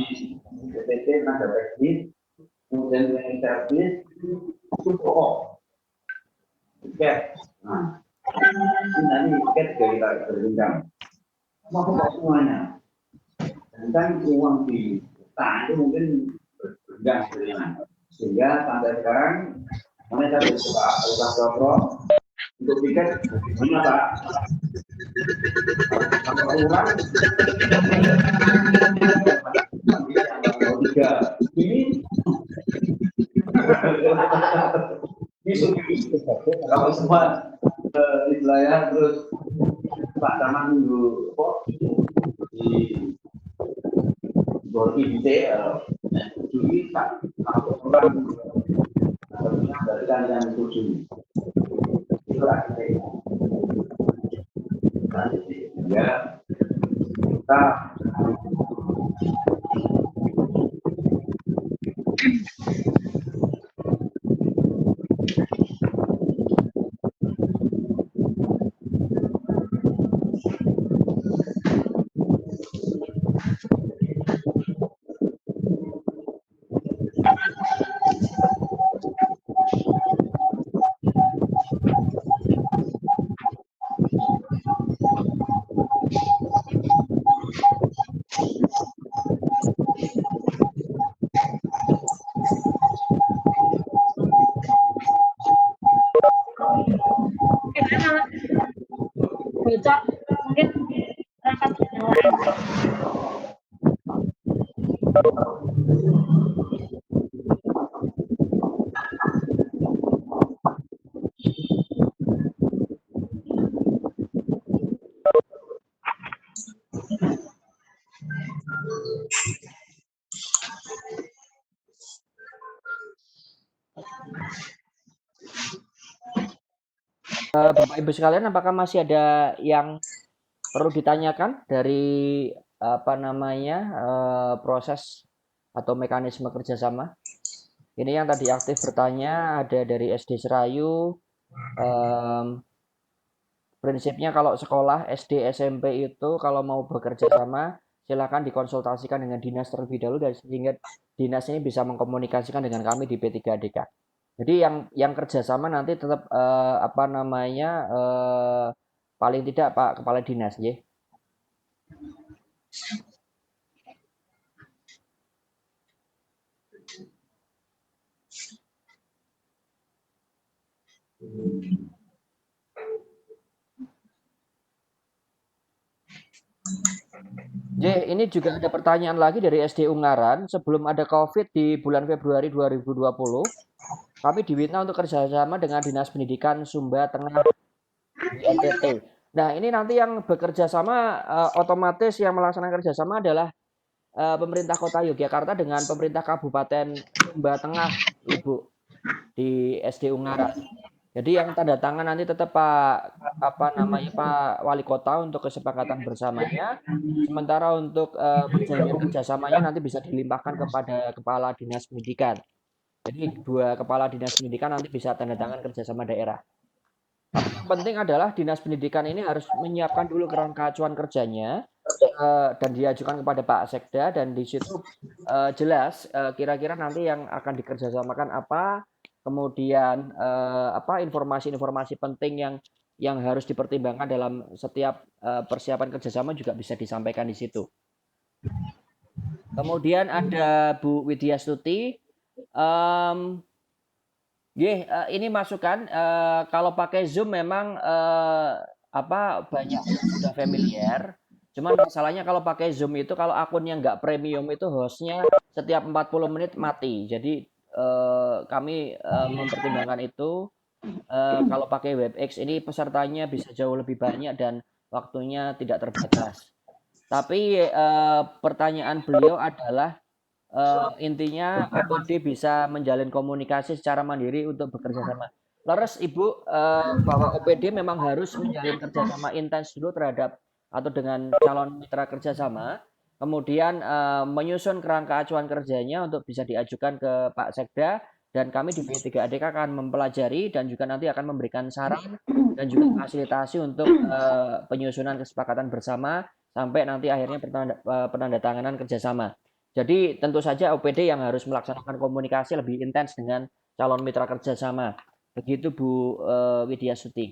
BPT tenaga teknis, kemudian yang servis itu pokok. Tiket. Nah, ini nanti tiket juga kita berbincang. Pokok semuanya. Dan kan uang di tanah itu mungkin berbeda sehingga sampai sekarang mana saya coba Pak untuk tiket gimana Pak? Kalau orang tiga ini kalau semua istilahnya terus Pak Taman minggu di Borgi detail jadi kalau orang dari yang setuju itu artinya ya kita Bapak Ibu sekalian, apakah masih ada yang perlu ditanyakan dari proses atau mekanisme kerjasama? Ini yang tadi aktif bertanya ada dari SD Serayu. Prinsipnya kalau sekolah SD SMP itu kalau mau bekerja sama silakan dikonsultasikan dengan dinas terlebih dahulu dan sehingga dinas ini bisa mengkomunikasikan dengan kami di P3ADK. Jadi yang kerjasama nanti tetap paling tidak Pak Kepala Dinas, ya. Ini juga ada pertanyaan lagi dari SD Ungaran. Sebelum ada COVID di bulan Februari 2020, kami diminta untuk kerjasama dengan Dinas Pendidikan Sumba Tengah di NTT. Nah, ini nanti yang bekerja sama otomatis yang melaksanakan kerjasama adalah pemerintah Kota Yogyakarta dengan pemerintah Kabupaten Sumba Tengah, Ibu, di SD Ungaran. Jadi yang tanda tangan nanti tetap Pak Wali Kota untuk kesepakatan bersamanya. Sementara untuk perjanjian kerjasamanya nanti bisa dilimpahkan kepada Kepala Dinas Pendidikan. Jadi dua Kepala Dinas Pendidikan nanti bisa tanda tangan kerjasama daerah. Tapi yang penting adalah Dinas Pendidikan ini harus menyiapkan dulu kerangka acuan kerjanya dan diajukan kepada Pak Sekda, dan di situ jelas kira-kira nanti yang akan dikerjasamakan apa. Kemudian informasi-informasi penting yang harus dipertimbangkan dalam setiap persiapan kerjasama juga bisa disampaikan di situ. Kemudian ada Bu Widya Stuti. Ini masukan kalau pakai Zoom memang banyak sudah familiar. Cuman masalahnya kalau pakai Zoom itu kalau akunnya nggak premium itu hostnya setiap 40 menit mati. Jadi kami mempertimbangkan itu. Kalau pakai WebEx ini pesertanya bisa jauh lebih banyak dan waktunya tidak terbatas. Tapi pertanyaan beliau adalah intinya OPD bisa menjalin komunikasi secara mandiri untuk bekerja sama. Leres Ibu, bahwa OPD memang harus menjalin kerjasama intens dulu terhadap atau dengan calon mitra kerjasama. Kemudian menyusun kerangka acuan kerjanya untuk bisa diajukan ke Pak Sekda, dan kami di P3ADK akan mempelajari dan juga nanti akan memberikan saran dan juga fasilitasi untuk penyusunan kesepakatan bersama sampai nanti akhirnya penandatanganan kerjasama. Jadi tentu saja OPD yang harus melaksanakan komunikasi lebih intens dengan calon mitra kerjasama. Begitu Bu Widya Stuti.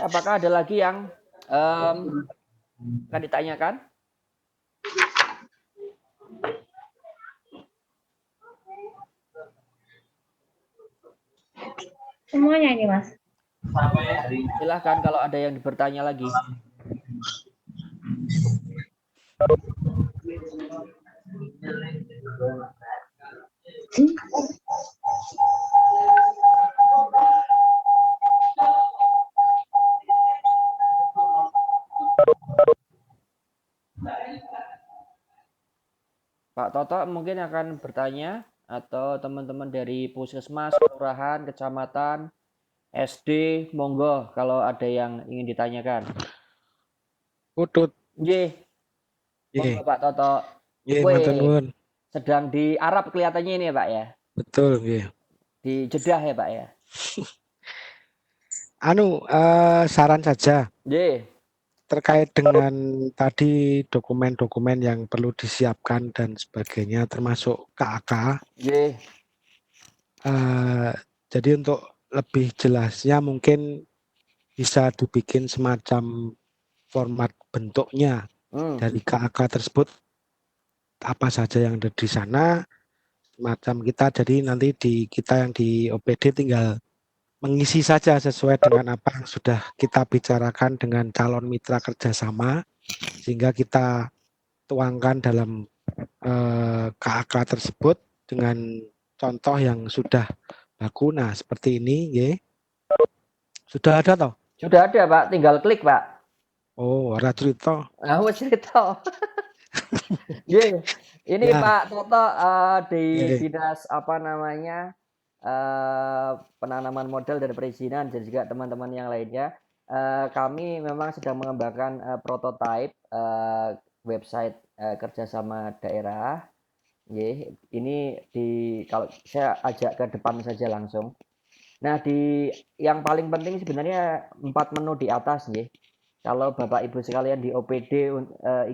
Apakah ada lagi yang akan ditanyakan? Semuanya ini, Mas. Silahkan kalau ada yang bertanya lagi. Pak Toto mungkin akan bertanya, atau teman-teman dari puskesmas, kelurahan, kecamatan, SD, monggo kalau ada yang ingin ditanyakan. Utut. Monggo Pak Toto. Sedang di Arab kelihatannya ini ya Pak ya? Betul, Di Jeddah ya Pak ya? Saran saja. terkait dengan tadi dokumen-dokumen yang perlu disiapkan dan sebagainya, termasuk KAK. Nggih. Jadi untuk lebih jelasnya mungkin bisa dibikin semacam format bentuknya dari KAK tersebut, apa saja yang ada di sana, semacam kita. Jadi nanti kita yang di OPD tinggal mengisi saja sesuai dengan apa yang sudah kita bicarakan dengan calon mitra kerjasama, sehingga kita tuangkan dalam KAK tersebut dengan contoh yang sudah baku. Nah, seperti ini, ya. Sudah ada toh? Sudah ada, Pak. Tinggal klik, Pak. Oh, ora cerita. Nah, wis cerita. Nggih. Ini Ya. Pak Toto di Nggih. Dinas apa namanya? Penanaman modal dan perizinan dan juga teman-teman yang lainnya. Kami memang sedang mengembangkan prototipe website kerjasama daerah. Nggih, ini kalau saya ajak ke depan saja langsung. Nah, yang paling penting sebenarnya 4 menu di atas, nggih. Kalau Bapak Ibu sekalian di OPD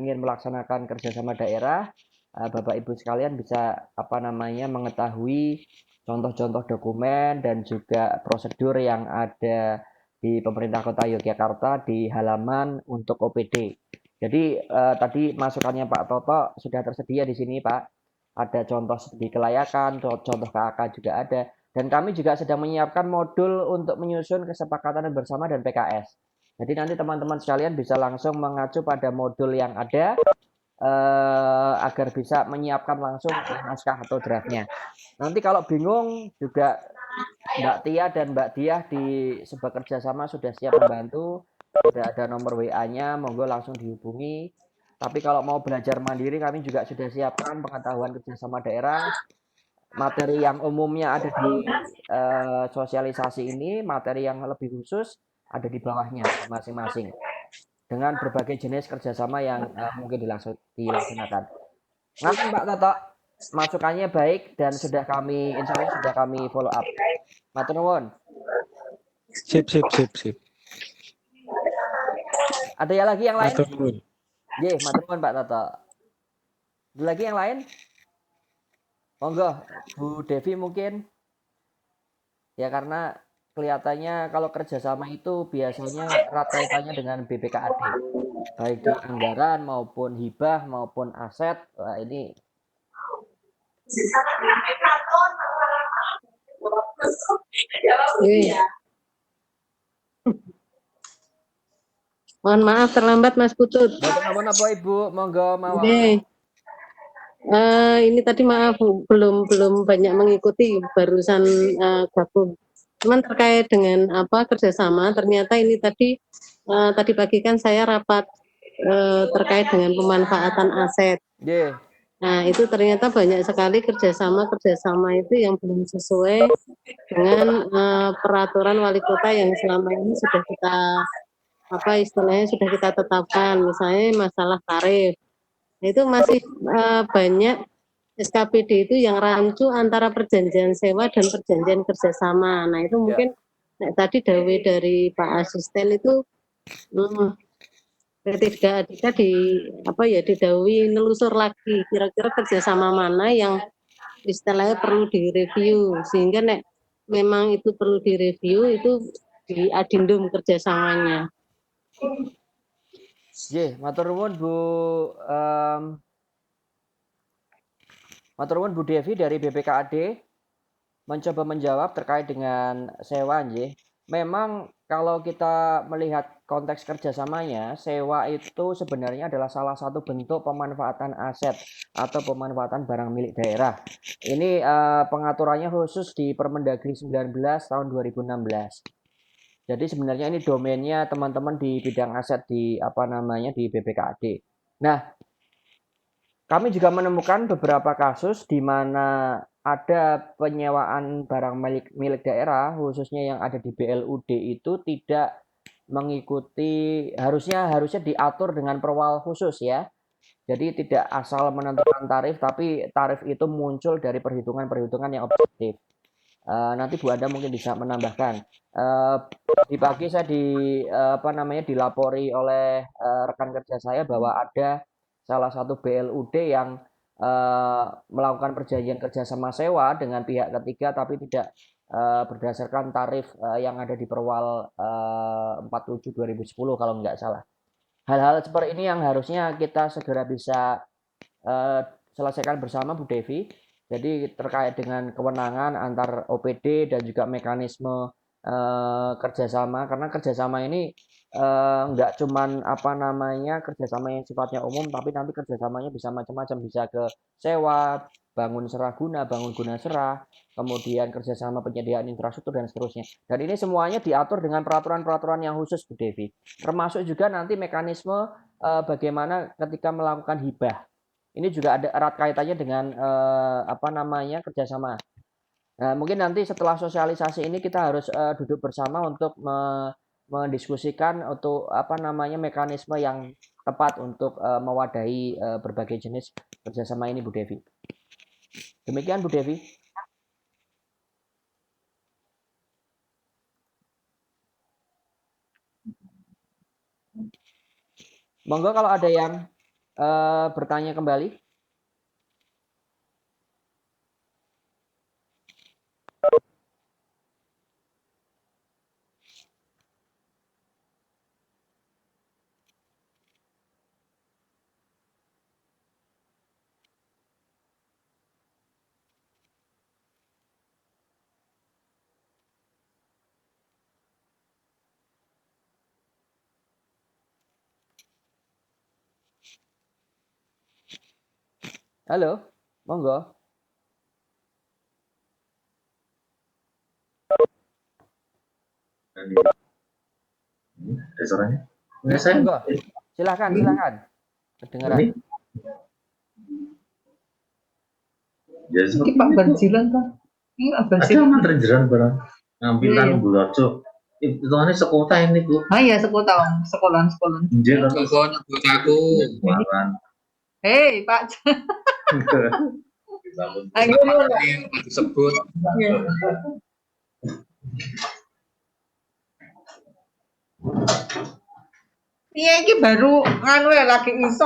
ingin melaksanakan kerjasama daerah, Bapak Ibu sekalian bisa mengetahui contoh-contoh dokumen dan juga prosedur yang ada di pemerintah Kota Yogyakarta di halaman untuk OPD. Jadi tadi masukannya Pak Toto sudah tersedia di sini, Pak. Ada contoh studi kelayakan, contoh KAK juga ada. Dan kami juga sedang menyiapkan modul untuk menyusun kesepakatan bersama dan PKS. Jadi nanti teman-teman sekalian bisa langsung mengacu pada modul yang ada agar bisa menyiapkan langsung naskah atau draftnya. Nanti kalau bingung juga Mbak Tia dan Mbak Diah di sebuah kerjasama sudah siap membantu. Sudah ada nomor WA-nya, monggo langsung dihubungi. Tapi kalau mau belajar mandiri, kami juga sudah siapkan pengetahuan kerjasama daerah. Materi yang umumnya ada di sosialisasi ini, materi yang lebih khusus ada di bawahnya masing-masing. Dengan berbagai jenis kerjasama yang mungkin dilaksanakan. Ngaten Pak Toto, masukannya baik dan insya Allah sudah kami follow up. Matur nuwun. Sip. Ada yang lagi yang lain? Matur nuwun. Nggih, matur nuwun Pak Toto. Ada lagi yang lain? Monggo, Bu Devi mungkin. Ya karena kelihatannya kalau kerjasama itu biasanya erat kaitannya dengan BPKAD. Baik di anggaran maupun hibah maupun aset. Wah, ini Mohon maaf terlambat Mas Putut. Mboten napa-napa Ibu, monggo mawon. Ini tadi maaf belum banyak mengikuti, barusan gabung. Cuman terkait dengan kerjasama, ternyata ini tadi pagi kan saya rapat terkait dengan pemanfaatan aset. Nggih. Nah, itu ternyata banyak sekali kerjasama itu yang belum sesuai dengan peraturan wali kota yang selama ini sudah kita sudah kita tetapkan, misalnya masalah tarif. Itu masih banyak SKPD itu yang rancu antara perjanjian sewa dan perjanjian kerjasama. Nah, itu mungkin tadi dawe dari Pak Asisten itu ketika didawi nelusur lagi kira-kira kerjasama mana yang istilahnya perlu direview, sehingga memang itu perlu direview itu di adendum kerjasamanya. Matur nuwun Bu Devi dari BPKAD mencoba menjawab terkait dengan sewa nggih. Memang kalau kita melihat konteks kerjasamanya, sewa itu sebenarnya adalah salah satu bentuk pemanfaatan aset atau pemanfaatan barang milik daerah. Ini pengaturannya khusus di Permendagri 19 tahun 2016. Jadi sebenarnya ini domainnya teman-teman di bidang aset di BPKAD. Nah, kami juga menemukan beberapa kasus di mana ada penyewaan barang milik daerah, khususnya yang ada di BLUD itu tidak mengikuti, harusnya diatur dengan perwal khusus ya. Jadi tidak asal menentukan tarif, tapi tarif itu muncul dari perhitungan-perhitungan yang objektif. Nanti Bu Ada mungkin bisa menambahkan. Di pagi saya dilapori oleh rekan kerja saya bahwa ada salah satu BLUD yang melakukan perjanjian kerjasama sewa dengan pihak ketiga tapi tidak berdasarkan tarif yang ada di Perwal 47 2010 kalau nggak salah. Hal-hal seperti ini yang harusnya kita segera bisa selesaikan bersama Bu Devi. Jadi terkait dengan kewenangan antar OPD dan juga mekanisme kerjasama, karena kerjasama ini nggak cuman kerjasama yang sifatnya umum, tapi nanti kerjasamanya bisa macam-macam, bisa ke sewa, bangun seraguna, bangun guna serah, kemudian kerjasama penyediaan infrastruktur dan seterusnya. Dan ini semuanya diatur dengan peraturan-peraturan yang khusus Bu Devi. Termasuk juga nanti mekanisme bagaimana ketika melakukan hibah. Ini juga ada erat kaitannya dengan kerjasama. Nah, mungkin nanti setelah sosialisasi ini kita harus duduk bersama untuk mendiskusikan untuk mekanisme yang tepat untuk mewadahi berbagai jenis kerjasama ini, Bu Devi. Demikian Bu Devi. Monggo kalau ada yang bertanya kembali. Halo, monggo. Ada suaranya? Ya, monggo. Silakan. Kedengaran. Ya, Iki Pak Barjilan Pak. Ini Pak Barjilan. Ada terjeran barang ngambilan Bulojo. Itu kan sekota ini Bu. Ah iya sekota sekolahan. Anjir aku aku. Hei Pak. Ayo disebut. Iya iki baru nganu ya lagi iso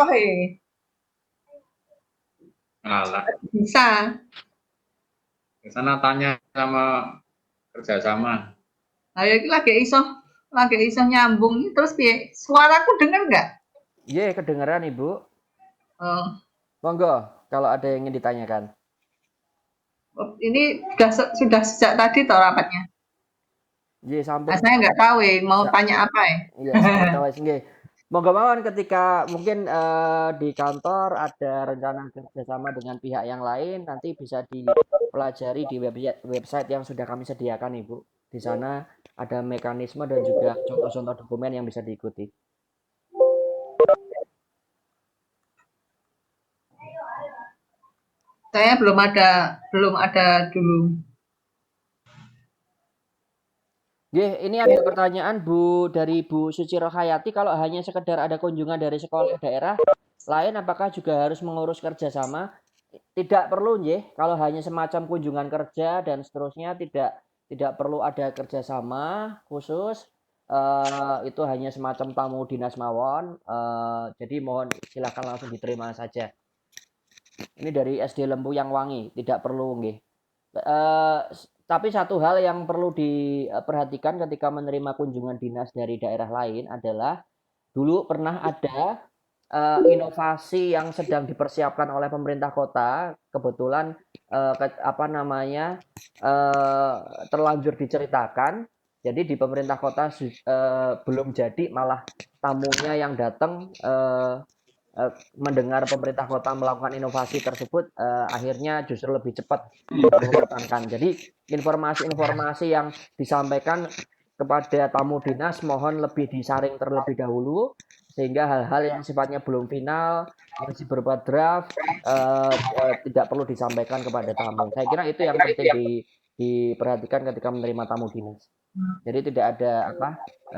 Alah, Bisa. ke sana tanya sama kerjasama. Ayo iki lagi iso nyambung terus piye? Suaraku dengar nggak? Iya, kedengaran Ibu. Oh. Monggo kalau ada yang ingin ditanyakan. Ini sudah sejak tadi toh rapatnya. Iya, sampun. Saya nggak tahu mau tanya apa ya. Iya, saya tahu nggih. Monggo mawon ketika mungkin di kantor ada rencana kerjasama dengan pihak yang lain, nanti bisa dipelajari di website yang sudah kami sediakan Ibu. Di sana ada mekanisme dan juga contoh-contoh dokumen yang bisa diikuti. Saya belum ada dulu. Ini ada pertanyaan dari Bu Suci Rohayati, kalau hanya sekedar ada kunjungan dari sekolah daerah lain, apakah juga harus mengurus kerjasama? Tidak perlu, kalau hanya semacam kunjungan kerja dan seterusnya tidak perlu ada kerjasama khusus. Itu hanya semacam tamu dinas mawon. Jadi mohon silakan langsung diterima saja. Ini dari SD Lempu Yang Wangi, tidak perlu, tapi satu hal yang perlu diperhatikan ketika menerima kunjungan dinas dari daerah lain adalah dulu pernah ada inovasi yang sedang dipersiapkan oleh pemerintah kota, kebetulan terlanjur diceritakan. Jadi di pemerintah kota belum jadi, malah tamunya yang datang mendengar pemerintah kota melakukan inovasi tersebut, akhirnya justru lebih cepat dilakukan. Jadi informasi-informasi yang disampaikan kepada tamu dinas mohon lebih disaring terlebih dahulu, sehingga hal-hal yang sifatnya belum final, masih berupa draft, tidak perlu disampaikan kepada tamu. Saya kira itu yang penting diperhatikan ketika menerima tamu dinas. Jadi tidak ada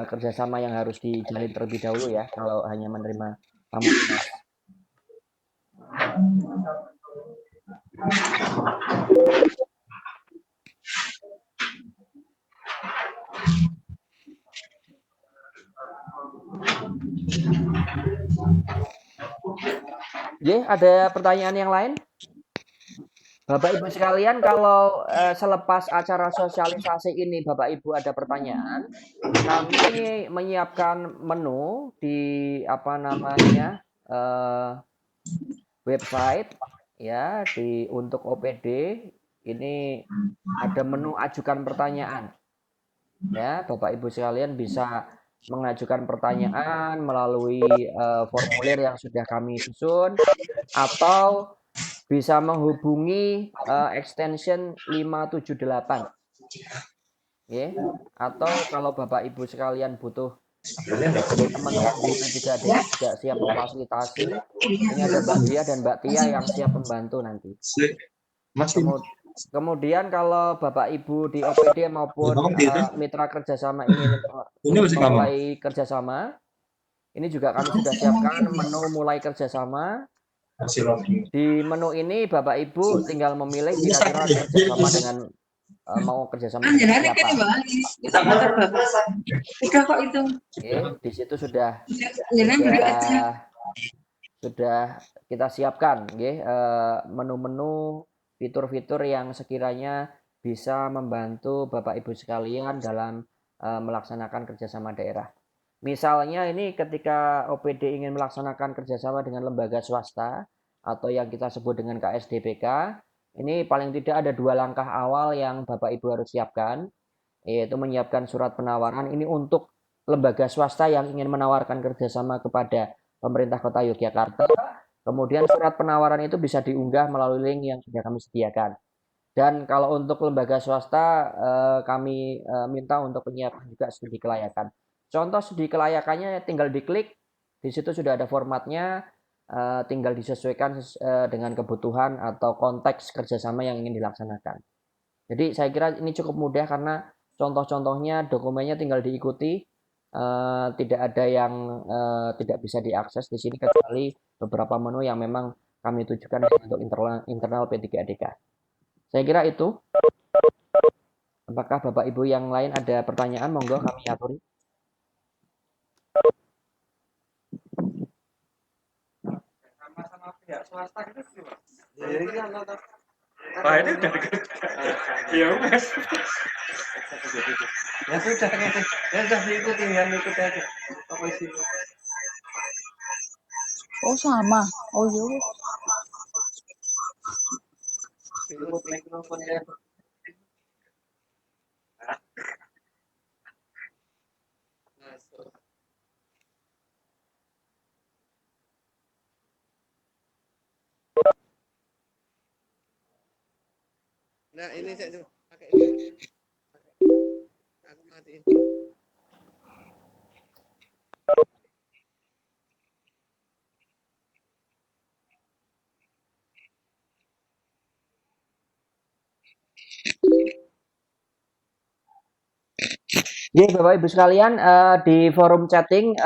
kerjasama yang harus dijalin terlebih dahulu ya kalau hanya menerima tamu dinas. Ada pertanyaan yang lain? Bapak Ibu sekalian, kalau selepas acara sosialisasi ini Bapak Ibu ada pertanyaan, kami menyiapkan menu di website ya untuk OPD ini ada menu ajukan pertanyaan. Ya, Bapak Ibu sekalian bisa mengajukan pertanyaan melalui formulir yang sudah kami susun atau bisa menghubungi extension 578. Ya. Atau kalau Bapak Ibu sekalian butuh teman-teman di P3DK juga siap memfasilitasi. Ini ada Mbak Dia dan Mbak Tia yang siap membantu nanti. Kemudian kalau Bapak Ibu di OPD maupun mitra kerjasama ingin mulai kerjasama, ini juga kami sudah siapkan menu mulai kerjasama. Di menu ini Bapak Ibu tinggal memilih kira-kira kerjasama dengan mau kerjasama dengan siapa. Di situ sudah kita siapkan menu-menu fitur-fitur yang sekiranya bisa membantu Bapak Ibu sekalian dalam melaksanakan kerjasama daerah. Misalnya ini ketika OPD ingin melaksanakan kerjasama dengan lembaga swasta atau yang kita sebut dengan KSDPK, ini paling tidak ada 2 langkah awal yang Bapak Ibu harus siapkan, yaitu menyiapkan surat penawaran ini untuk lembaga swasta yang ingin menawarkan kerjasama kepada pemerintah Kota Yogyakarta. Kemudian surat penawaran itu bisa diunggah melalui link yang sudah kami sediakan. Dan kalau untuk lembaga swasta, kami minta untuk menyiapkan juga studi kelayakan. Contoh studi kelayakannya tinggal diklik, di situ sudah ada formatnya, tinggal disesuaikan dengan kebutuhan atau konteks kerjasama yang ingin dilaksanakan. Jadi saya kira ini cukup mudah karena contoh-contohnya dokumennya tinggal diikuti, tidak ada yang tidak bisa diakses di sini kecuali beberapa menu yang memang kami tujukan untuk internal P3DK. Saya kira itu. Apakah Bapak Ibu yang lain ada pertanyaan? Monggo kami aturi. Sama pihak swasta itu gimana? Pak ini udah dekat. Ya Mas. Ya sudah diikuti aja. Apa sih? Oh sama. Oh iya. Mikrofon ya. Nah, ini saya pakai aku matiin. Jadi Bapak Ibu sekalian, di forum chatting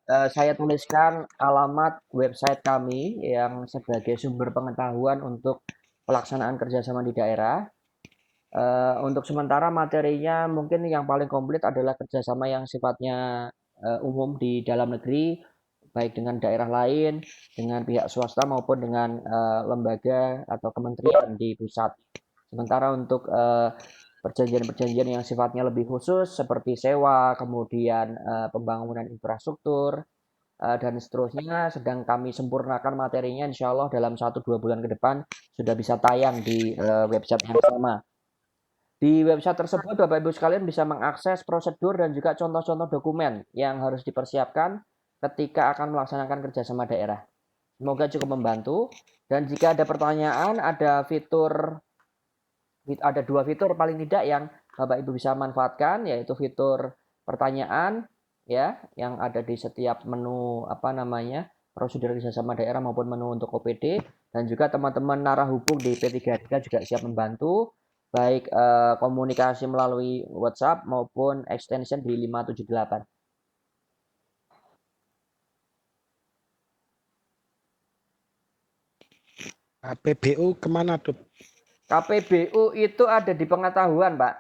saya tuliskan alamat website kami yang sebagai sumber pengetahuan untuk pelaksanaan kerjasama di daerah. Untuk sementara materinya mungkin yang paling komplit adalah kerjasama yang sifatnya umum di dalam negeri, baik dengan daerah lain, dengan pihak swasta maupun dengan lembaga atau kementerian di pusat. Sementara untuk perjanjian-perjanjian yang sifatnya lebih khusus seperti sewa, kemudian pembangunan infrastruktur, dan seterusnya sedang kami sempurnakan materinya, insya Allah dalam 1-2 bulan ke depan sudah bisa tayang di website yang sama. Di website tersebut Bapak Ibu sekalian bisa mengakses prosedur dan juga contoh-contoh dokumen yang harus dipersiapkan ketika akan melaksanakan kerjasama daerah. Semoga cukup membantu. Dan jika ada pertanyaan, ada 2 fitur paling tidak yang Bapak Ibu bisa manfaatkan, yaitu fitur pertanyaan ya yang ada di setiap menu prosedur kerjasama daerah maupun menu untuk OPD, dan juga teman-teman narahubung di P3DK juga siap membantu baik komunikasi melalui WhatsApp maupun extension di 578. KPBU kemana tuh? KPBU itu ada di pengetahuan, Pak.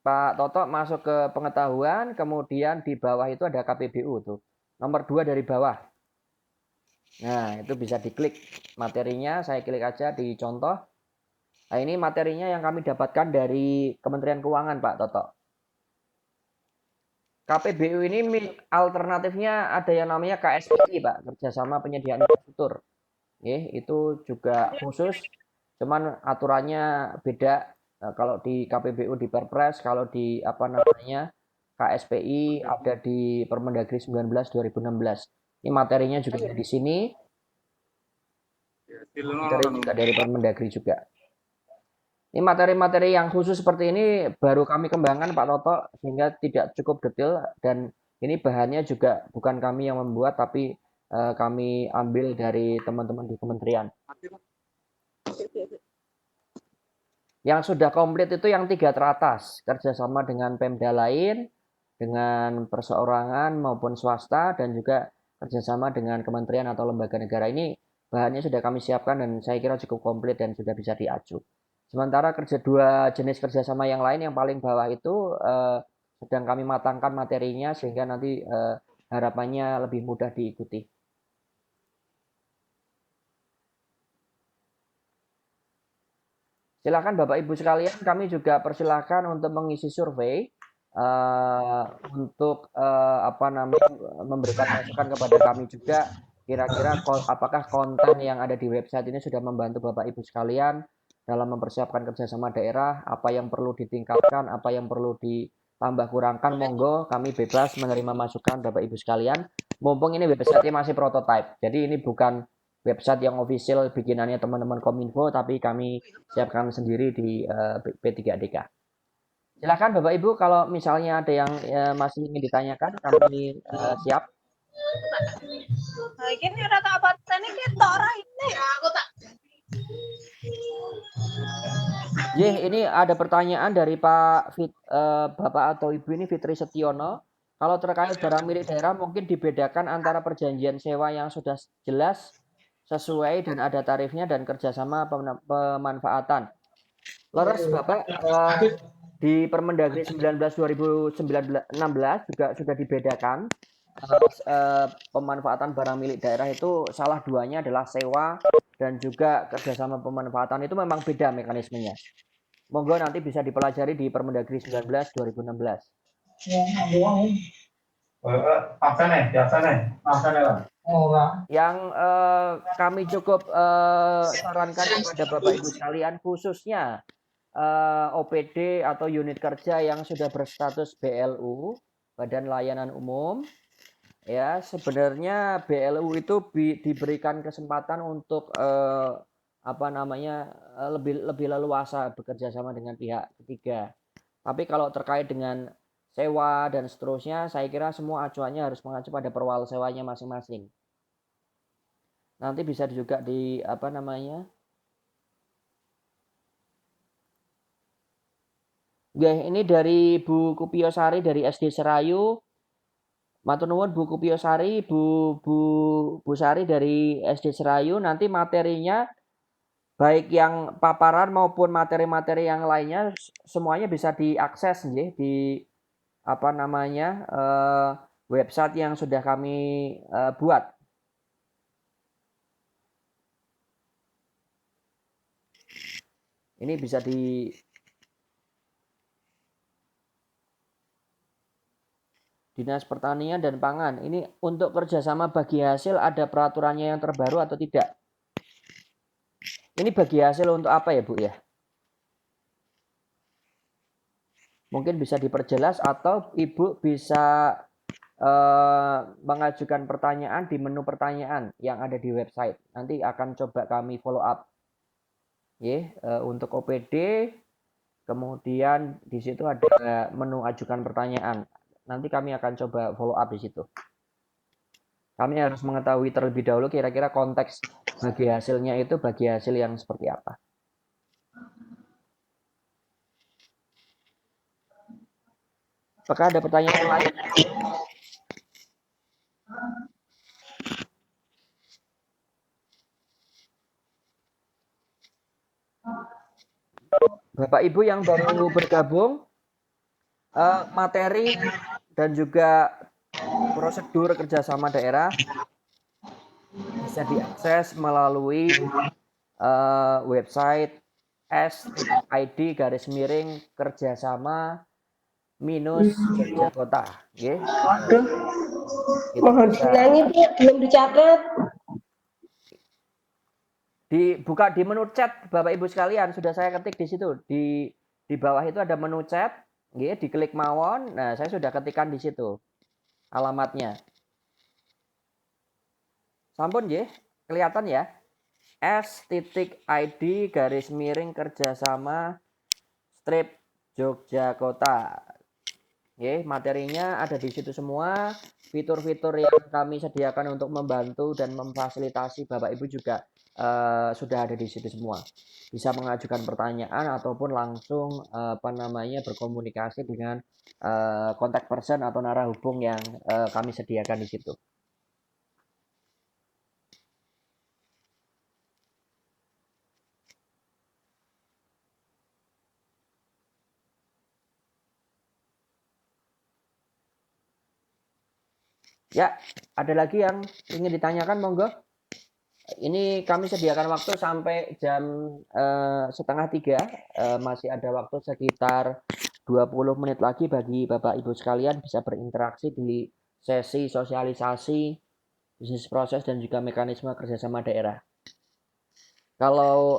Pak Toto masuk ke pengetahuan, kemudian di bawah itu ada KPBU tuh. nomor 2 dari bawah. Nah, itu bisa diklik materinya, saya klik aja di contoh. Nah, ini materinya yang kami dapatkan dari Kementerian Keuangan, Pak Toto. KPBU ini alternatifnya ada yang namanya KSPI, Pak, kerjasama penyediaan infrastruktur. Itu juga khusus, cuman aturannya beda. Nah, kalau di KPBU di Perpres, kalau di KSPI ada di Permendagri 19 2016. Ini materinya juga di sini. Materi juga dari Permendagri juga. Ini materi-materi yang khusus seperti ini baru kami kembangkan Pak Toto sehingga tidak cukup detail dan ini bahannya juga bukan kami yang membuat tapi kami ambil dari teman-teman di kementerian. Yang sudah komplit itu yang 3 teratas, kerjasama dengan Pemda lain, dengan perseorangan maupun swasta dan juga kerjasama dengan kementerian atau lembaga negara. Ini bahannya sudah kami siapkan dan saya kira cukup komplit dan sudah bisa diacu. Sementara 2 jenis kerjasama yang lain yang paling bawah itu sedang kami matangkan materinya sehingga nanti harapannya lebih mudah diikuti. Silakan Bapak Ibu sekalian, kami juga persilakan untuk mengisi survei untuk memberikan masukan kepada kami juga. Kira-kira apakah konten yang ada di website ini sudah membantu Bapak Ibu sekalian dalam mempersiapkan kerjasama daerah, apa yang perlu ditingkatkan, apa yang perlu ditambah kurangkan, monggo kami bebas menerima masukan Bapak Ibu sekalian. Mumpung ini website masih prototype, jadi ini bukan website yang official bikinannya teman-teman Kominfo, tapi kami siapkan sendiri di P3DK. Silakan Bapak Ibu, kalau misalnya ada yang masih ingin ditanyakan, kami siap. Ini udah tak apa kita orang ini. Aku tak. Ini ada pertanyaan dari Bapak atau Ibu ini Fitri Setiono. Kalau terkait barang milik daerah mungkin dibedakan antara perjanjian sewa yang sudah jelas sesuai dan ada tarifnya dan kerjasama pemanfaatan. Leres Bapak, di Permendagri 19 2016 juga sudah dibedakan pemanfaatan barang milik daerah itu salah duanya adalah sewa dan juga kerjasama pemanfaatan itu memang beda mekanismenya. Monggo nanti bisa dipelajari di Permendagri 19 2016. Yang kami cukup sarankan kepada Bapak Ibu sekalian khususnya OPD atau unit kerja yang sudah berstatus BLU, Badan Layanan Umum, ya sebenarnya BLU itu diberikan kesempatan untuk lebih leluasa bekerja sama dengan pihak ketiga. Tapi kalau terkait dengan sewa dan seterusnya, saya kira semua acuannya harus mengacu pada perwal sewanya masing-masing. Nanti bisa juga di ini dari Bu Kupiosari dari SD Serayu. Matur nuwun Bu Kupiosari, Bu Sari dari SD Serayu. Nanti materinya baik yang paparan maupun materi-materi yang lainnya semuanya bisa diakses nggih di website yang sudah kami buat. Ini bisa di Dinas Pertanian dan Pangan. Ini untuk kerjasama bagi hasil ada peraturannya yang terbaru atau tidak? Ini bagi hasil untuk apa ya Bu ya? Mungkin bisa diperjelas atau Ibu bisa mengajukan pertanyaan di menu pertanyaan yang ada di website. Nanti akan coba kami follow up. Untuk OPD, kemudian di situ ada menu ajukan pertanyaan. Nanti kami akan coba follow up di situ. Kami harus mengetahui terlebih dahulu kira-kira konteks bagi hasilnya itu bagi hasil yang seperti apa. Apakah ada pertanyaan lain? Bapak Ibu yang baru bergabung, materi dan juga prosedur kerjasama daerah bisa diakses melalui website s.id/kerjasama Jogja Kota. Nggih. Waduh, Itu mohon bisa diulangi Bu, belum dicatat. dibuka di menu chat Bapak Ibu sekalian, sudah saya ketik di situ. Di bawah itu ada menu chat, nggih, diklik mawon. Nah, saya sudah ketikkan di situ alamatnya. Sampun nggih, kelihatan ya. s.id/kerjasama Jogja Kota. Oke, materinya ada di situ semua. Fitur-fitur yang kami sediakan untuk membantu dan memfasilitasi Bapak Ibu juga sudah ada di situ semua. Bisa mengajukan pertanyaan ataupun langsung berkomunikasi dengan kontak person atau narahubung yang kami sediakan di situ. Ya, ada lagi yang ingin ditanyakan, monggo. Ini kami sediakan waktu sampai jam 2:30. Masih ada waktu sekitar 20 menit lagi bagi Bapak Ibu sekalian bisa berinteraksi di sesi sosialisasi bisnis proses dan juga mekanisme kerjasama daerah. Kalau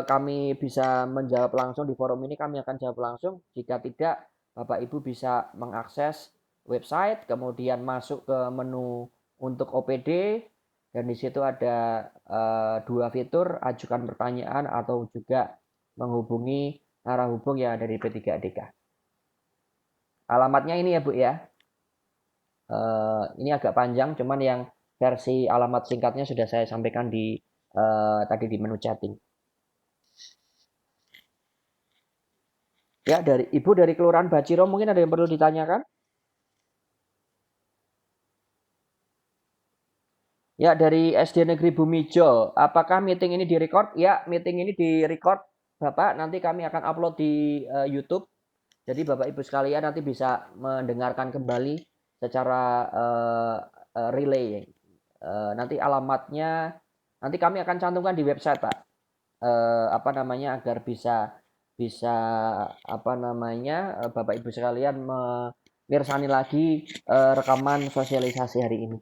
kami bisa menjawab langsung di forum ini, kami akan jawab langsung. Jika tidak, Bapak Ibu bisa mengakses website, kemudian masuk ke menu untuk OPD, dan di situ ada dua fitur, ajukan pertanyaan atau juga menghubungi narahubung yang ada di P3ADK. Alamatnya ini ya Bu ya. Ini agak panjang, cuman yang versi alamat singkatnya sudah saya sampaikan di tadi di menu chatting. Ya, dari Ibu dari Kelurahan Baciro mungkin ada yang perlu ditanyakan? Ya, dari SD Negeri Bumijo, apakah meeting ini direcord? Ya, meeting ini direcord, Bapak. Nanti kami akan upload di YouTube. Jadi Bapak Ibu sekalian nanti bisa mendengarkan kembali secara relay. Nanti alamatnya nanti kami akan cantumkan di website, Pak. Agar bisa Bapak Ibu sekalian memirsani lagi rekaman sosialisasi hari ini.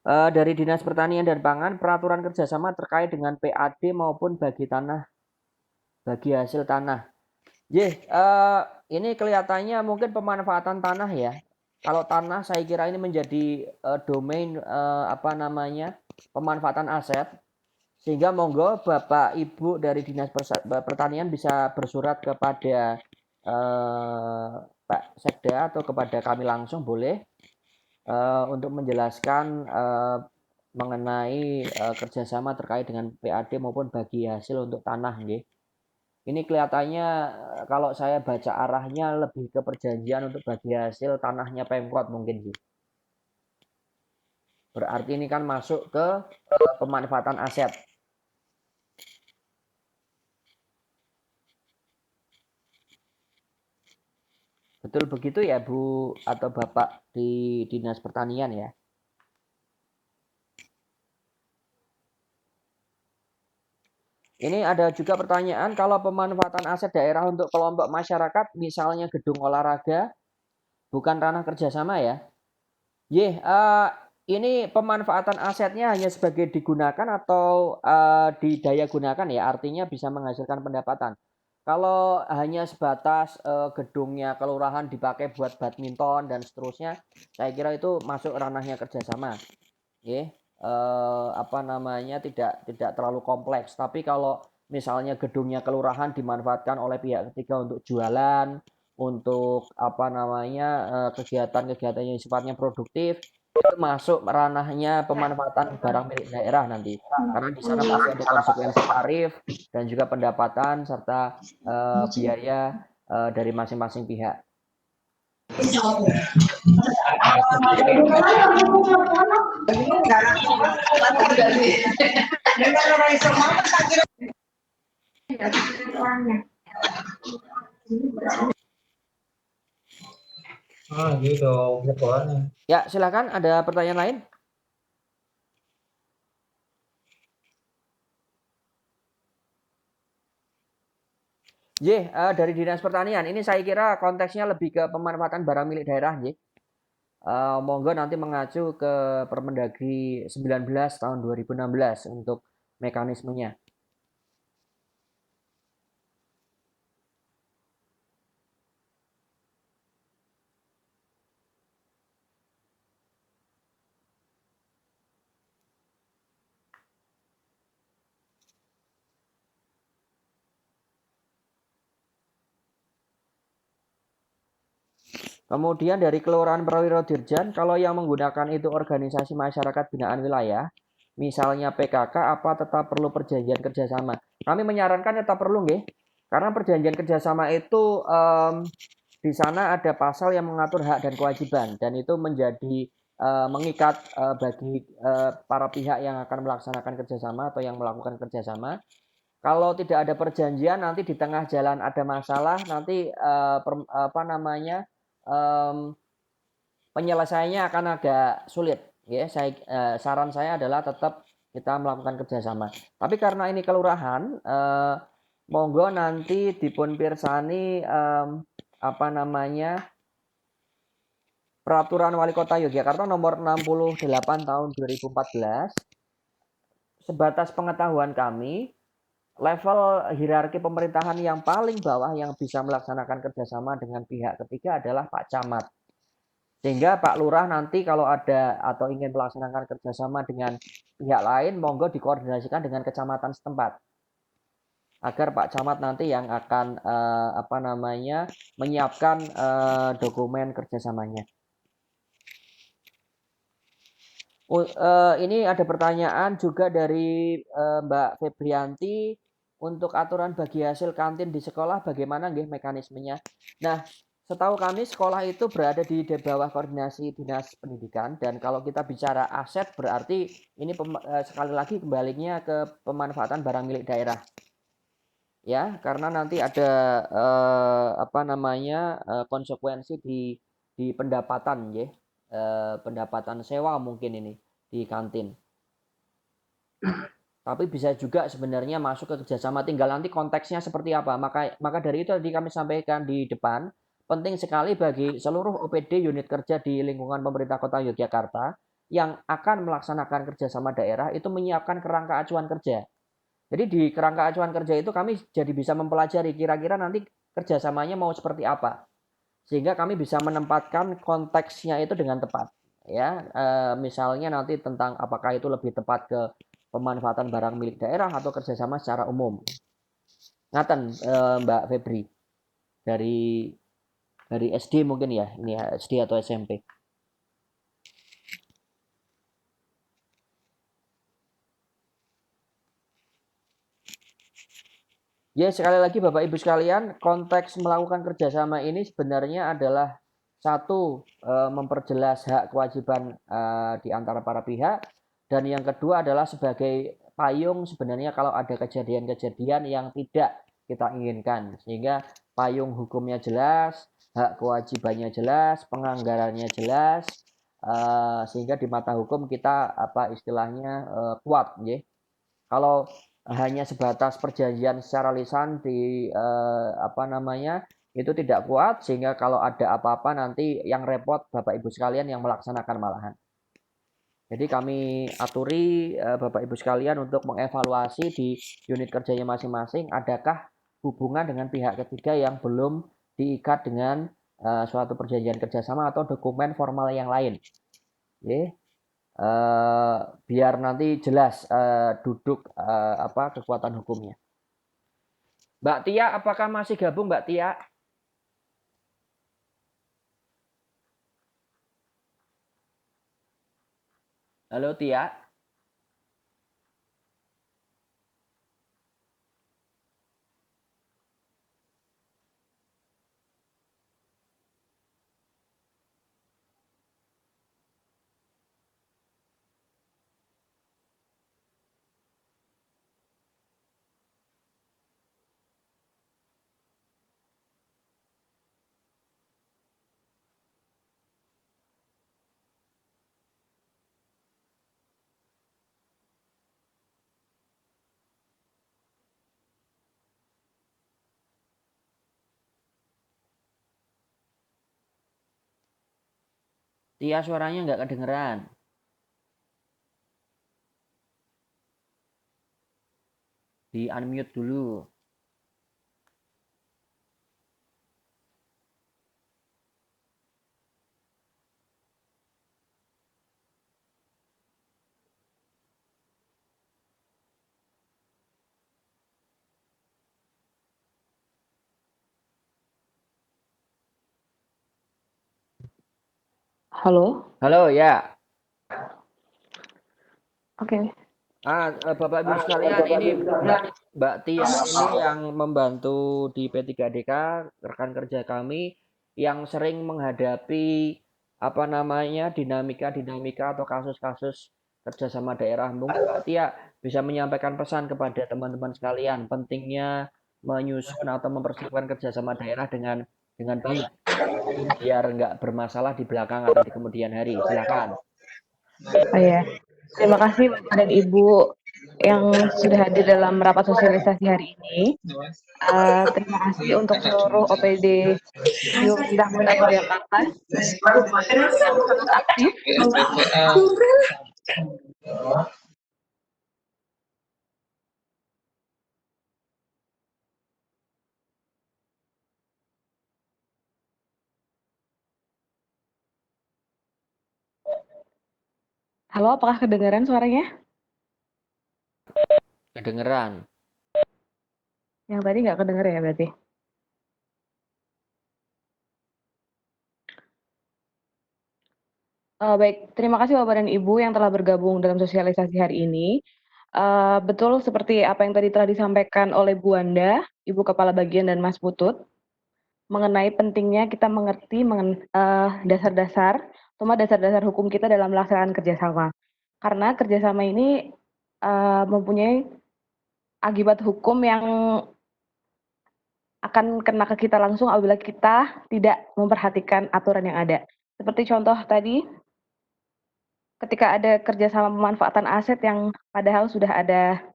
Dari Dinas Pertanian dan Pangan, peraturan kerjasama terkait dengan PAD maupun bagi hasil tanah. Ini kelihatannya mungkin pemanfaatan tanah ya. Kalau tanah saya kira ini menjadi domain pemanfaatan aset. Sehingga monggo Bapak Ibu dari Dinas Pertanian bisa bersurat kepada Pak Sekda atau kepada kami langsung boleh. Untuk menjelaskan mengenai kerjasama terkait dengan PAD maupun bagi hasil untuk tanah, nggih. Ini kelihatannya kalau saya baca arahnya lebih ke perjanjian untuk bagi hasil tanahnya Pemkot mungkin sih. Berarti ini kan masuk ke pemanfaatan aset. Betul begitu ya Bu atau Bapak di Dinas Pertanian ya? Ini ada juga pertanyaan, kalau pemanfaatan aset daerah untuk kelompok masyarakat, misalnya gedung olahraga, bukan ranah kerjasama ya? Ini pemanfaatan asetnya hanya sebagai digunakan atau didaya gunakan ya, artinya bisa menghasilkan pendapatan. Kalau hanya sebatas gedungnya kelurahan dipakai buat badminton dan seterusnya, saya kira itu masuk ranahnya kerjasama. Tidak terlalu kompleks. Tapi kalau misalnya gedungnya kelurahan dimanfaatkan oleh pihak ketiga untuk jualan, untuk kegiatan-kegiatan yang sifatnya produktif, itu masuk ranahnya pemanfaatan barang milik daerah nanti. Karena di sana pasti ada konsekuensi tarif dan juga pendapatan serta biaya dari masing-masing pihak. Ah gitu, sekolahnya. Ya, silakan ada pertanyaan lain? Dari Dinas Pertanian. Ini saya kira konteksnya lebih ke pemanfaatan barang milik daerah, monggo nanti mengacu ke Permendagri 19 tahun 2016 untuk mekanismenya. Kemudian dari Kelurahan Prawiro Dirjan, kalau yang menggunakan itu organisasi masyarakat binaan wilayah, misalnya PKK, apa tetap perlu perjanjian kerjasama? Kami menyarankan tetap perlu, nggih. Karena perjanjian kerjasama itu di sana ada pasal yang mengatur hak dan kewajiban, dan itu menjadi mengikat bagi para pihak yang akan melaksanakan kerjasama atau yang melakukan kerjasama. Kalau tidak ada perjanjian, nanti di tengah jalan ada masalah, nanti penyelesaiannya akan agak sulit. Ya, saran saya adalah tetap kita melakukan kerjasama. Tapi karena ini kelurahan, monggo nanti dipun pirsani Peraturan Wali Kota Yogyakarta nomor 68 tahun 2014. Sebatas pengetahuan kami, level hierarki pemerintahan yang paling bawah yang bisa melaksanakan kerjasama dengan pihak ketiga adalah Pak Camat. Sehingga Pak Lurah nanti kalau ada atau ingin melaksanakan kerjasama dengan pihak lain, monggo dikoordinasikan dengan kecamatan setempat. Agar Pak Camat nanti yang akan menyiapkan dokumen kerjasamanya. Ini ada pertanyaan juga dari Mbak Febrianti, untuk aturan bagi hasil kantin di sekolah bagaimana nggih mekanismenya? Nah, setahu kami sekolah itu berada di bawah koordinasi Dinas Pendidikan, dan kalau kita bicara aset berarti ini sekali lagi kembalinya ke pemanfaatan barang milik daerah. Ya, karena nanti ada konsekuensi di pendapatan ya. Pendapatan sewa mungkin ini di kantin. Tapi bisa juga sebenarnya masuk ke kerjasama, tinggal nanti konteksnya seperti apa. Maka dari itu tadi kami sampaikan di depan, penting sekali bagi seluruh OPD unit kerja di lingkungan pemerintah Kota Yogyakarta yang akan melaksanakan kerjasama daerah itu menyiapkan kerangka acuan kerja. Jadi di kerangka acuan kerja itu kami jadi bisa mempelajari kira-kira nanti kerjasamanya mau seperti apa, sehingga kami bisa menempatkan konteksnya itu dengan tepat. Ya, misalnya nanti tentang apakah itu lebih tepat ke pemanfaatan barang milik daerah atau kerjasama secara umum. Ngaten Mbak Febri dari SD mungkin ya, ini ya, SD atau SMP. Ya, sekali lagi Bapak Ibu sekalian, konteks melakukan kerjasama ini sebenarnya adalah satu, memperjelas hak kewajiban di antara para pihak, dan yang kedua adalah sebagai payung sebenarnya kalau ada kejadian-kejadian yang tidak kita inginkan, sehingga payung hukumnya jelas, hak kewajibannya jelas, penganggarannya jelas, sehingga di mata hukum kita kuat, ya. Kalau hanya sebatas perjanjian secara lisan itu tidak kuat, sehingga kalau ada apa-apa nanti yang repot Bapak Ibu sekalian yang melaksanakan malahan. Jadi kami aturi Bapak Ibu sekalian untuk mengevaluasi di unit kerjanya masing-masing, adakah hubungan dengan pihak ketiga yang belum diikat dengan suatu perjanjian kerjasama atau dokumen formal yang lain. Oke. Biar nanti jelas duduk kekuatan hukumnya. Mbak Tia, apakah masih gabung Mbak Tia? Halo Tia. Tia suaranya nggak kedengeran. Di unmute dulu. Halo, Halo ya. oke. Bapak Ibu sekalian, ini Mbak Tia ini yang membantu di P3DK, rekan kerja kami yang sering menghadapi apa namanya dinamika atau kasus-kasus kerjasama daerah. Mungkin Mbak Tia bisa menyampaikan pesan kepada teman-teman sekalian pentingnya menyusun atau mempersiapkan kerjasama daerah dengan baik biar nggak bermasalah di belakang atau di kemudian hari. Silakan. Oh ya, terima kasih Bapak dan Ibu yang sudah hadir dalam rapat sosialisasi hari ini. Terima kasih untuk seluruh OPD di pemerintah Kota Yogyakarta yang sangat aktif. Halo, apakah kedengaran suaranya? Kedengeran. Yang tadi nggak kedengar ya berarti? Baik, terima kasih Bapak dan Ibu yang telah bergabung dalam sosialisasi hari ini. Betul seperti apa yang tadi telah disampaikan oleh Bu Wanda, Ibu Kepala Bagian dan Mas Putut, mengenai pentingnya kita mengerti dasar-dasar, terutama dasar-dasar hukum kita dalam melaksanakan kerjasama. Karena kerjasama ini mempunyai akibat hukum yang akan kena ke kita langsung apabila kita tidak memperhatikan aturan yang ada. Seperti contoh tadi, ketika ada kerjasama pemanfaatan aset yang padahal sudah ada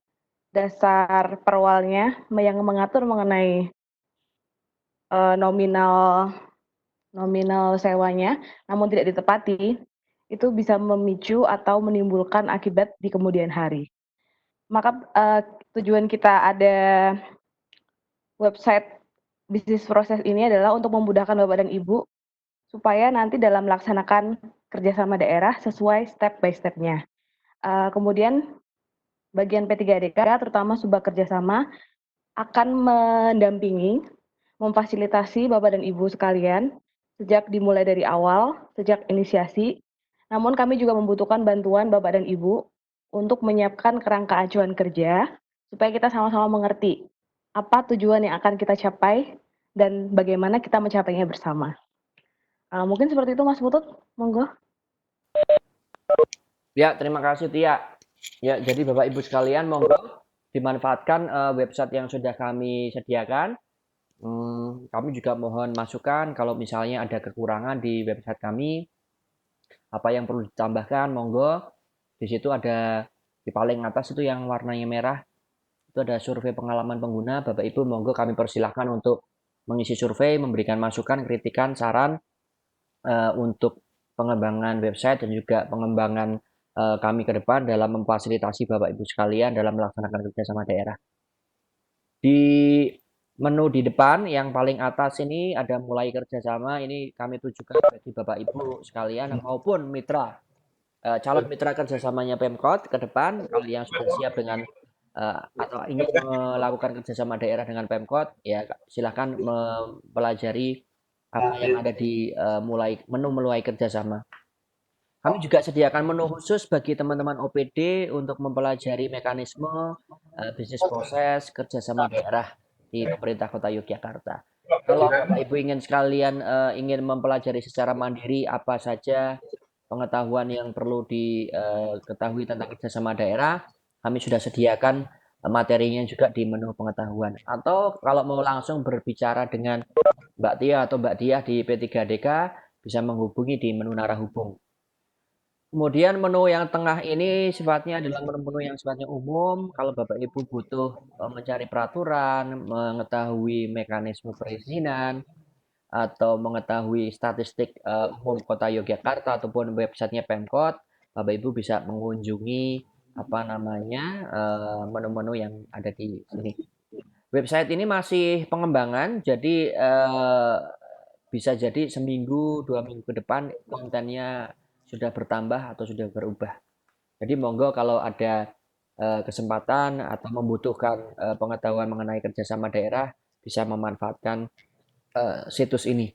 dasar perwalnya yang mengatur mengenai nominal sewanya, namun tidak ditepati, itu bisa memicu atau menimbulkan akibat di kemudian hari. Maka tujuan kita ada website bisnis proses ini adalah untuk memudahkan Bapak dan Ibu supaya nanti dalam melaksanakan kerjasama daerah sesuai step by step-nya. Kemudian bagian P3DK terutama Subak Kerjasama akan mendampingi, memfasilitasi Bapak dan Ibu sekalian sejak dimulai dari awal, sejak inisiasi. Namun kami juga membutuhkan bantuan Bapak dan Ibu untuk menyiapkan kerangka acuan kerja supaya kita sama-sama mengerti apa tujuan yang akan kita capai dan bagaimana kita mencapainya bersama. Mungkin seperti itu Mas Putut, monggo. Ya, terima kasih Tia. Ya, jadi Bapak Ibu sekalian monggo dimanfaatkan website yang sudah kami sediakan. Kami juga mohon masukan kalau misalnya ada kekurangan di website kami, apa yang perlu ditambahkan, monggo. Di situ ada di paling atas itu yang warnanya merah, itu ada survei pengalaman pengguna. Bapak Ibu monggo kami persilahkan untuk mengisi survei, memberikan masukan, kritikan, saran untuk pengembangan website dan juga pengembangan kami ke depan dalam memfasilitasi Bapak Ibu sekalian dalam melaksanakan kerjasama daerah. Di menu di depan yang paling atas ini ada mulai kerjasama, ini kami tujukan bagi Bapak Ibu sekalian maupun mitra calon mitra kerjasamanya Pemkot ke depan. Kalau yang sudah siap dengan atau ingin melakukan kerjasama daerah dengan Pemkot, ya silahkan mempelajari apa yang ada di menu mulai kerjasama. Kami juga sediakan menu khusus bagi teman-teman OPD untuk mempelajari mekanisme bisnis proses kerjasama daerah di pemerintah Kota Yogyakarta. Kalau Bapak Ibu ingin sekalian ingin mempelajari secara mandiri apa saja pengetahuan yang perlu diketahui tentang kerjasama daerah, kami sudah sediakan materinya juga di menu pengetahuan. Atau kalau mau langsung berbicara dengan Mbak Tia atau Mbak Diah di P3DK, bisa menghubungi di menu narah hubung. Kemudian menu yang tengah ini sifatnya adalah menu-menu yang sifatnya umum. Kalau Bapak Ibu butuh mencari peraturan, mengetahui mekanisme perizinan, atau mengetahui statistik umum Kota Yogyakarta ataupun websitenya Pemkot, Bapak Ibu bisa mengunjungi menu-menu yang ada di sini. Website ini masih pengembangan, jadi bisa jadi seminggu, 2 minggu ke depan kontennya sudah bertambah atau sudah berubah. Jadi monggo kalau ada kesempatan atau membutuhkan pengetahuan mengenai kerjasama daerah bisa memanfaatkan situs ini.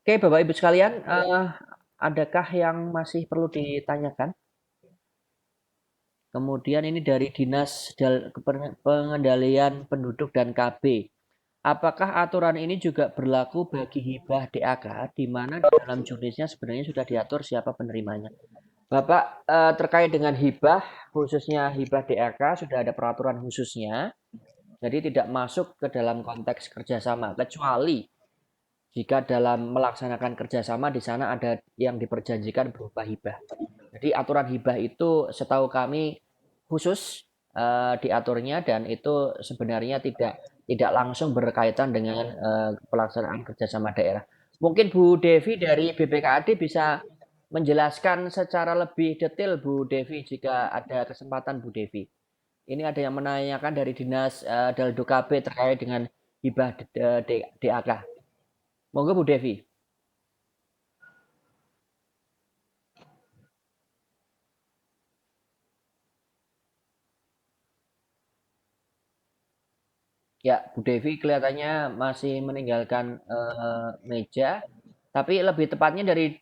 Oke, Bapak Ibu sekalian, adakah yang masih perlu ditanyakan? Kemudian ini dari Dinas Pengendalian Penduduk dan KB. Apakah aturan ini juga berlaku bagi hibah DAK, di mana di dalam jurnisnya sebenarnya sudah diatur siapa penerimanya? Bapak, terkait dengan hibah, khususnya hibah DAK, sudah ada peraturan khususnya, jadi tidak masuk ke dalam konteks kerjasama, kecuali jika dalam melaksanakan kerjasama di sana ada yang diperjanjikan berupa hibah. Jadi aturan hibah itu setahu kami khusus diaturnya dan itu sebenarnya tidak langsung berkaitan dengan pelaksanaan kerjasama daerah. Mungkin Bu Devi dari BPKAD bisa menjelaskan secara lebih detail, Bu Devi, jika ada kesempatan, Bu Devi. Ini ada yang menanyakan dari Dinas Daldo KB terkait dengan hibah DAK. Monggo Bu Devi. Ya, Bu Devi kelihatannya masih meninggalkan meja, tapi lebih tepatnya dari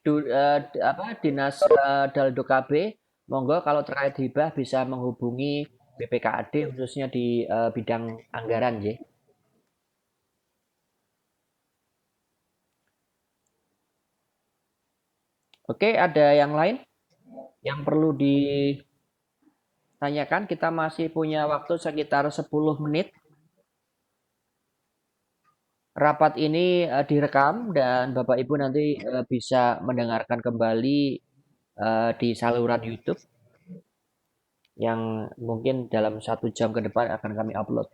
Dinas Daldo KB, monggo kalau terkait hibah bisa menghubungi BPKAD khususnya di bidang anggaran, ya. Oke, ada yang lain yang perlu ditanyakan? Kita masih punya waktu sekitar 10 menit. Rapat ini direkam dan Bapak Ibu nanti bisa mendengarkan kembali di saluran YouTube yang mungkin dalam 1 jam ke depan akan kami upload.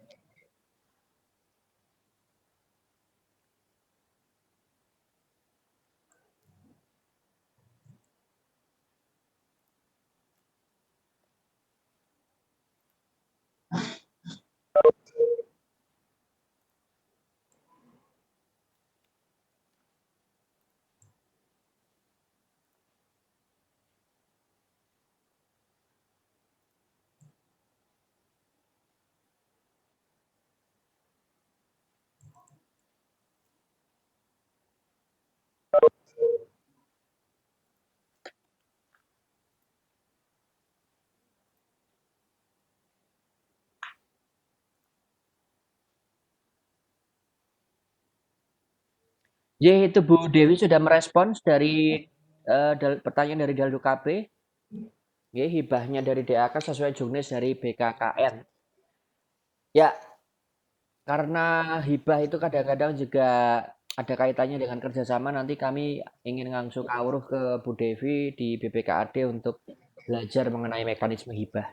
Itu Bu Dewi sudah merespons dari pertanyaan dari Daldo KP. Hibahnya dari DAK sesuai jurnis dari BKKN. Ya, karena hibah itu kadang-kadang juga ada kaitannya dengan kerjasama. Nanti kami ingin langsung kawruh ke Bu Devi di BPKAD untuk belajar mengenai mekanisme hibah.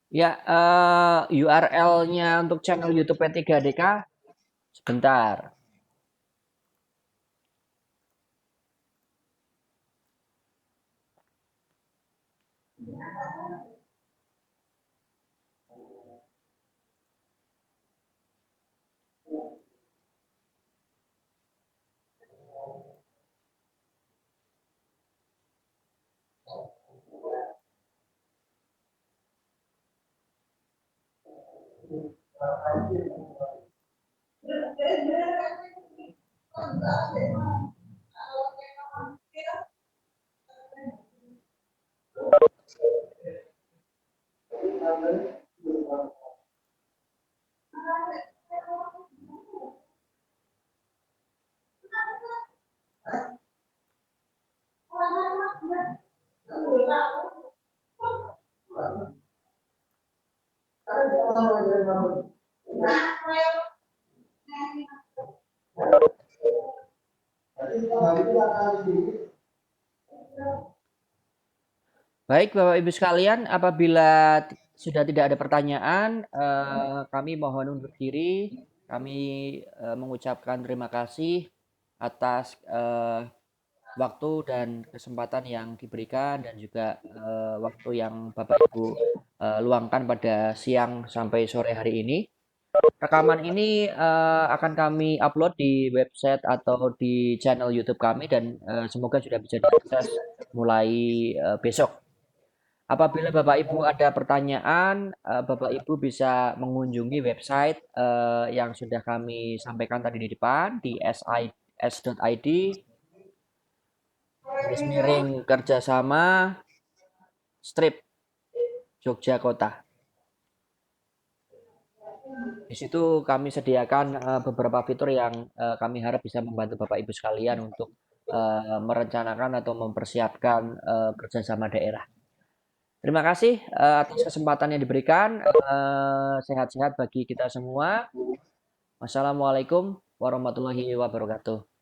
Ya, URL-nya untuk channel YouTube P3DK sebentar. Baik, Bapak Ibu sekalian, apabila sudah tidak ada pertanyaan, kami mohon undur diri. Kami mengucapkan terima kasih atas waktu dan kesempatan yang diberikan dan juga waktu yang Bapak Ibu luangkan pada siang sampai sore hari ini. Rekaman ini akan kami upload di website atau di channel YouTube kami dan semoga sudah bisa diakses mulai besok. Apabila Bapak Ibu ada pertanyaan, Bapak Ibu bisa mengunjungi website yang sudah kami sampaikan tadi di depan di sis.id kerjasama strip Jogja Kota. Di situ kami sediakan beberapa fitur yang kami harap bisa membantu Bapak Ibu sekalian untuk merencanakan atau mempersiapkan kerjasama daerah. Terima kasih atas kesempatan yang diberikan. Sehat-sehat bagi kita semua. Wassalamualaikum warahmatullahi wabarakatuh.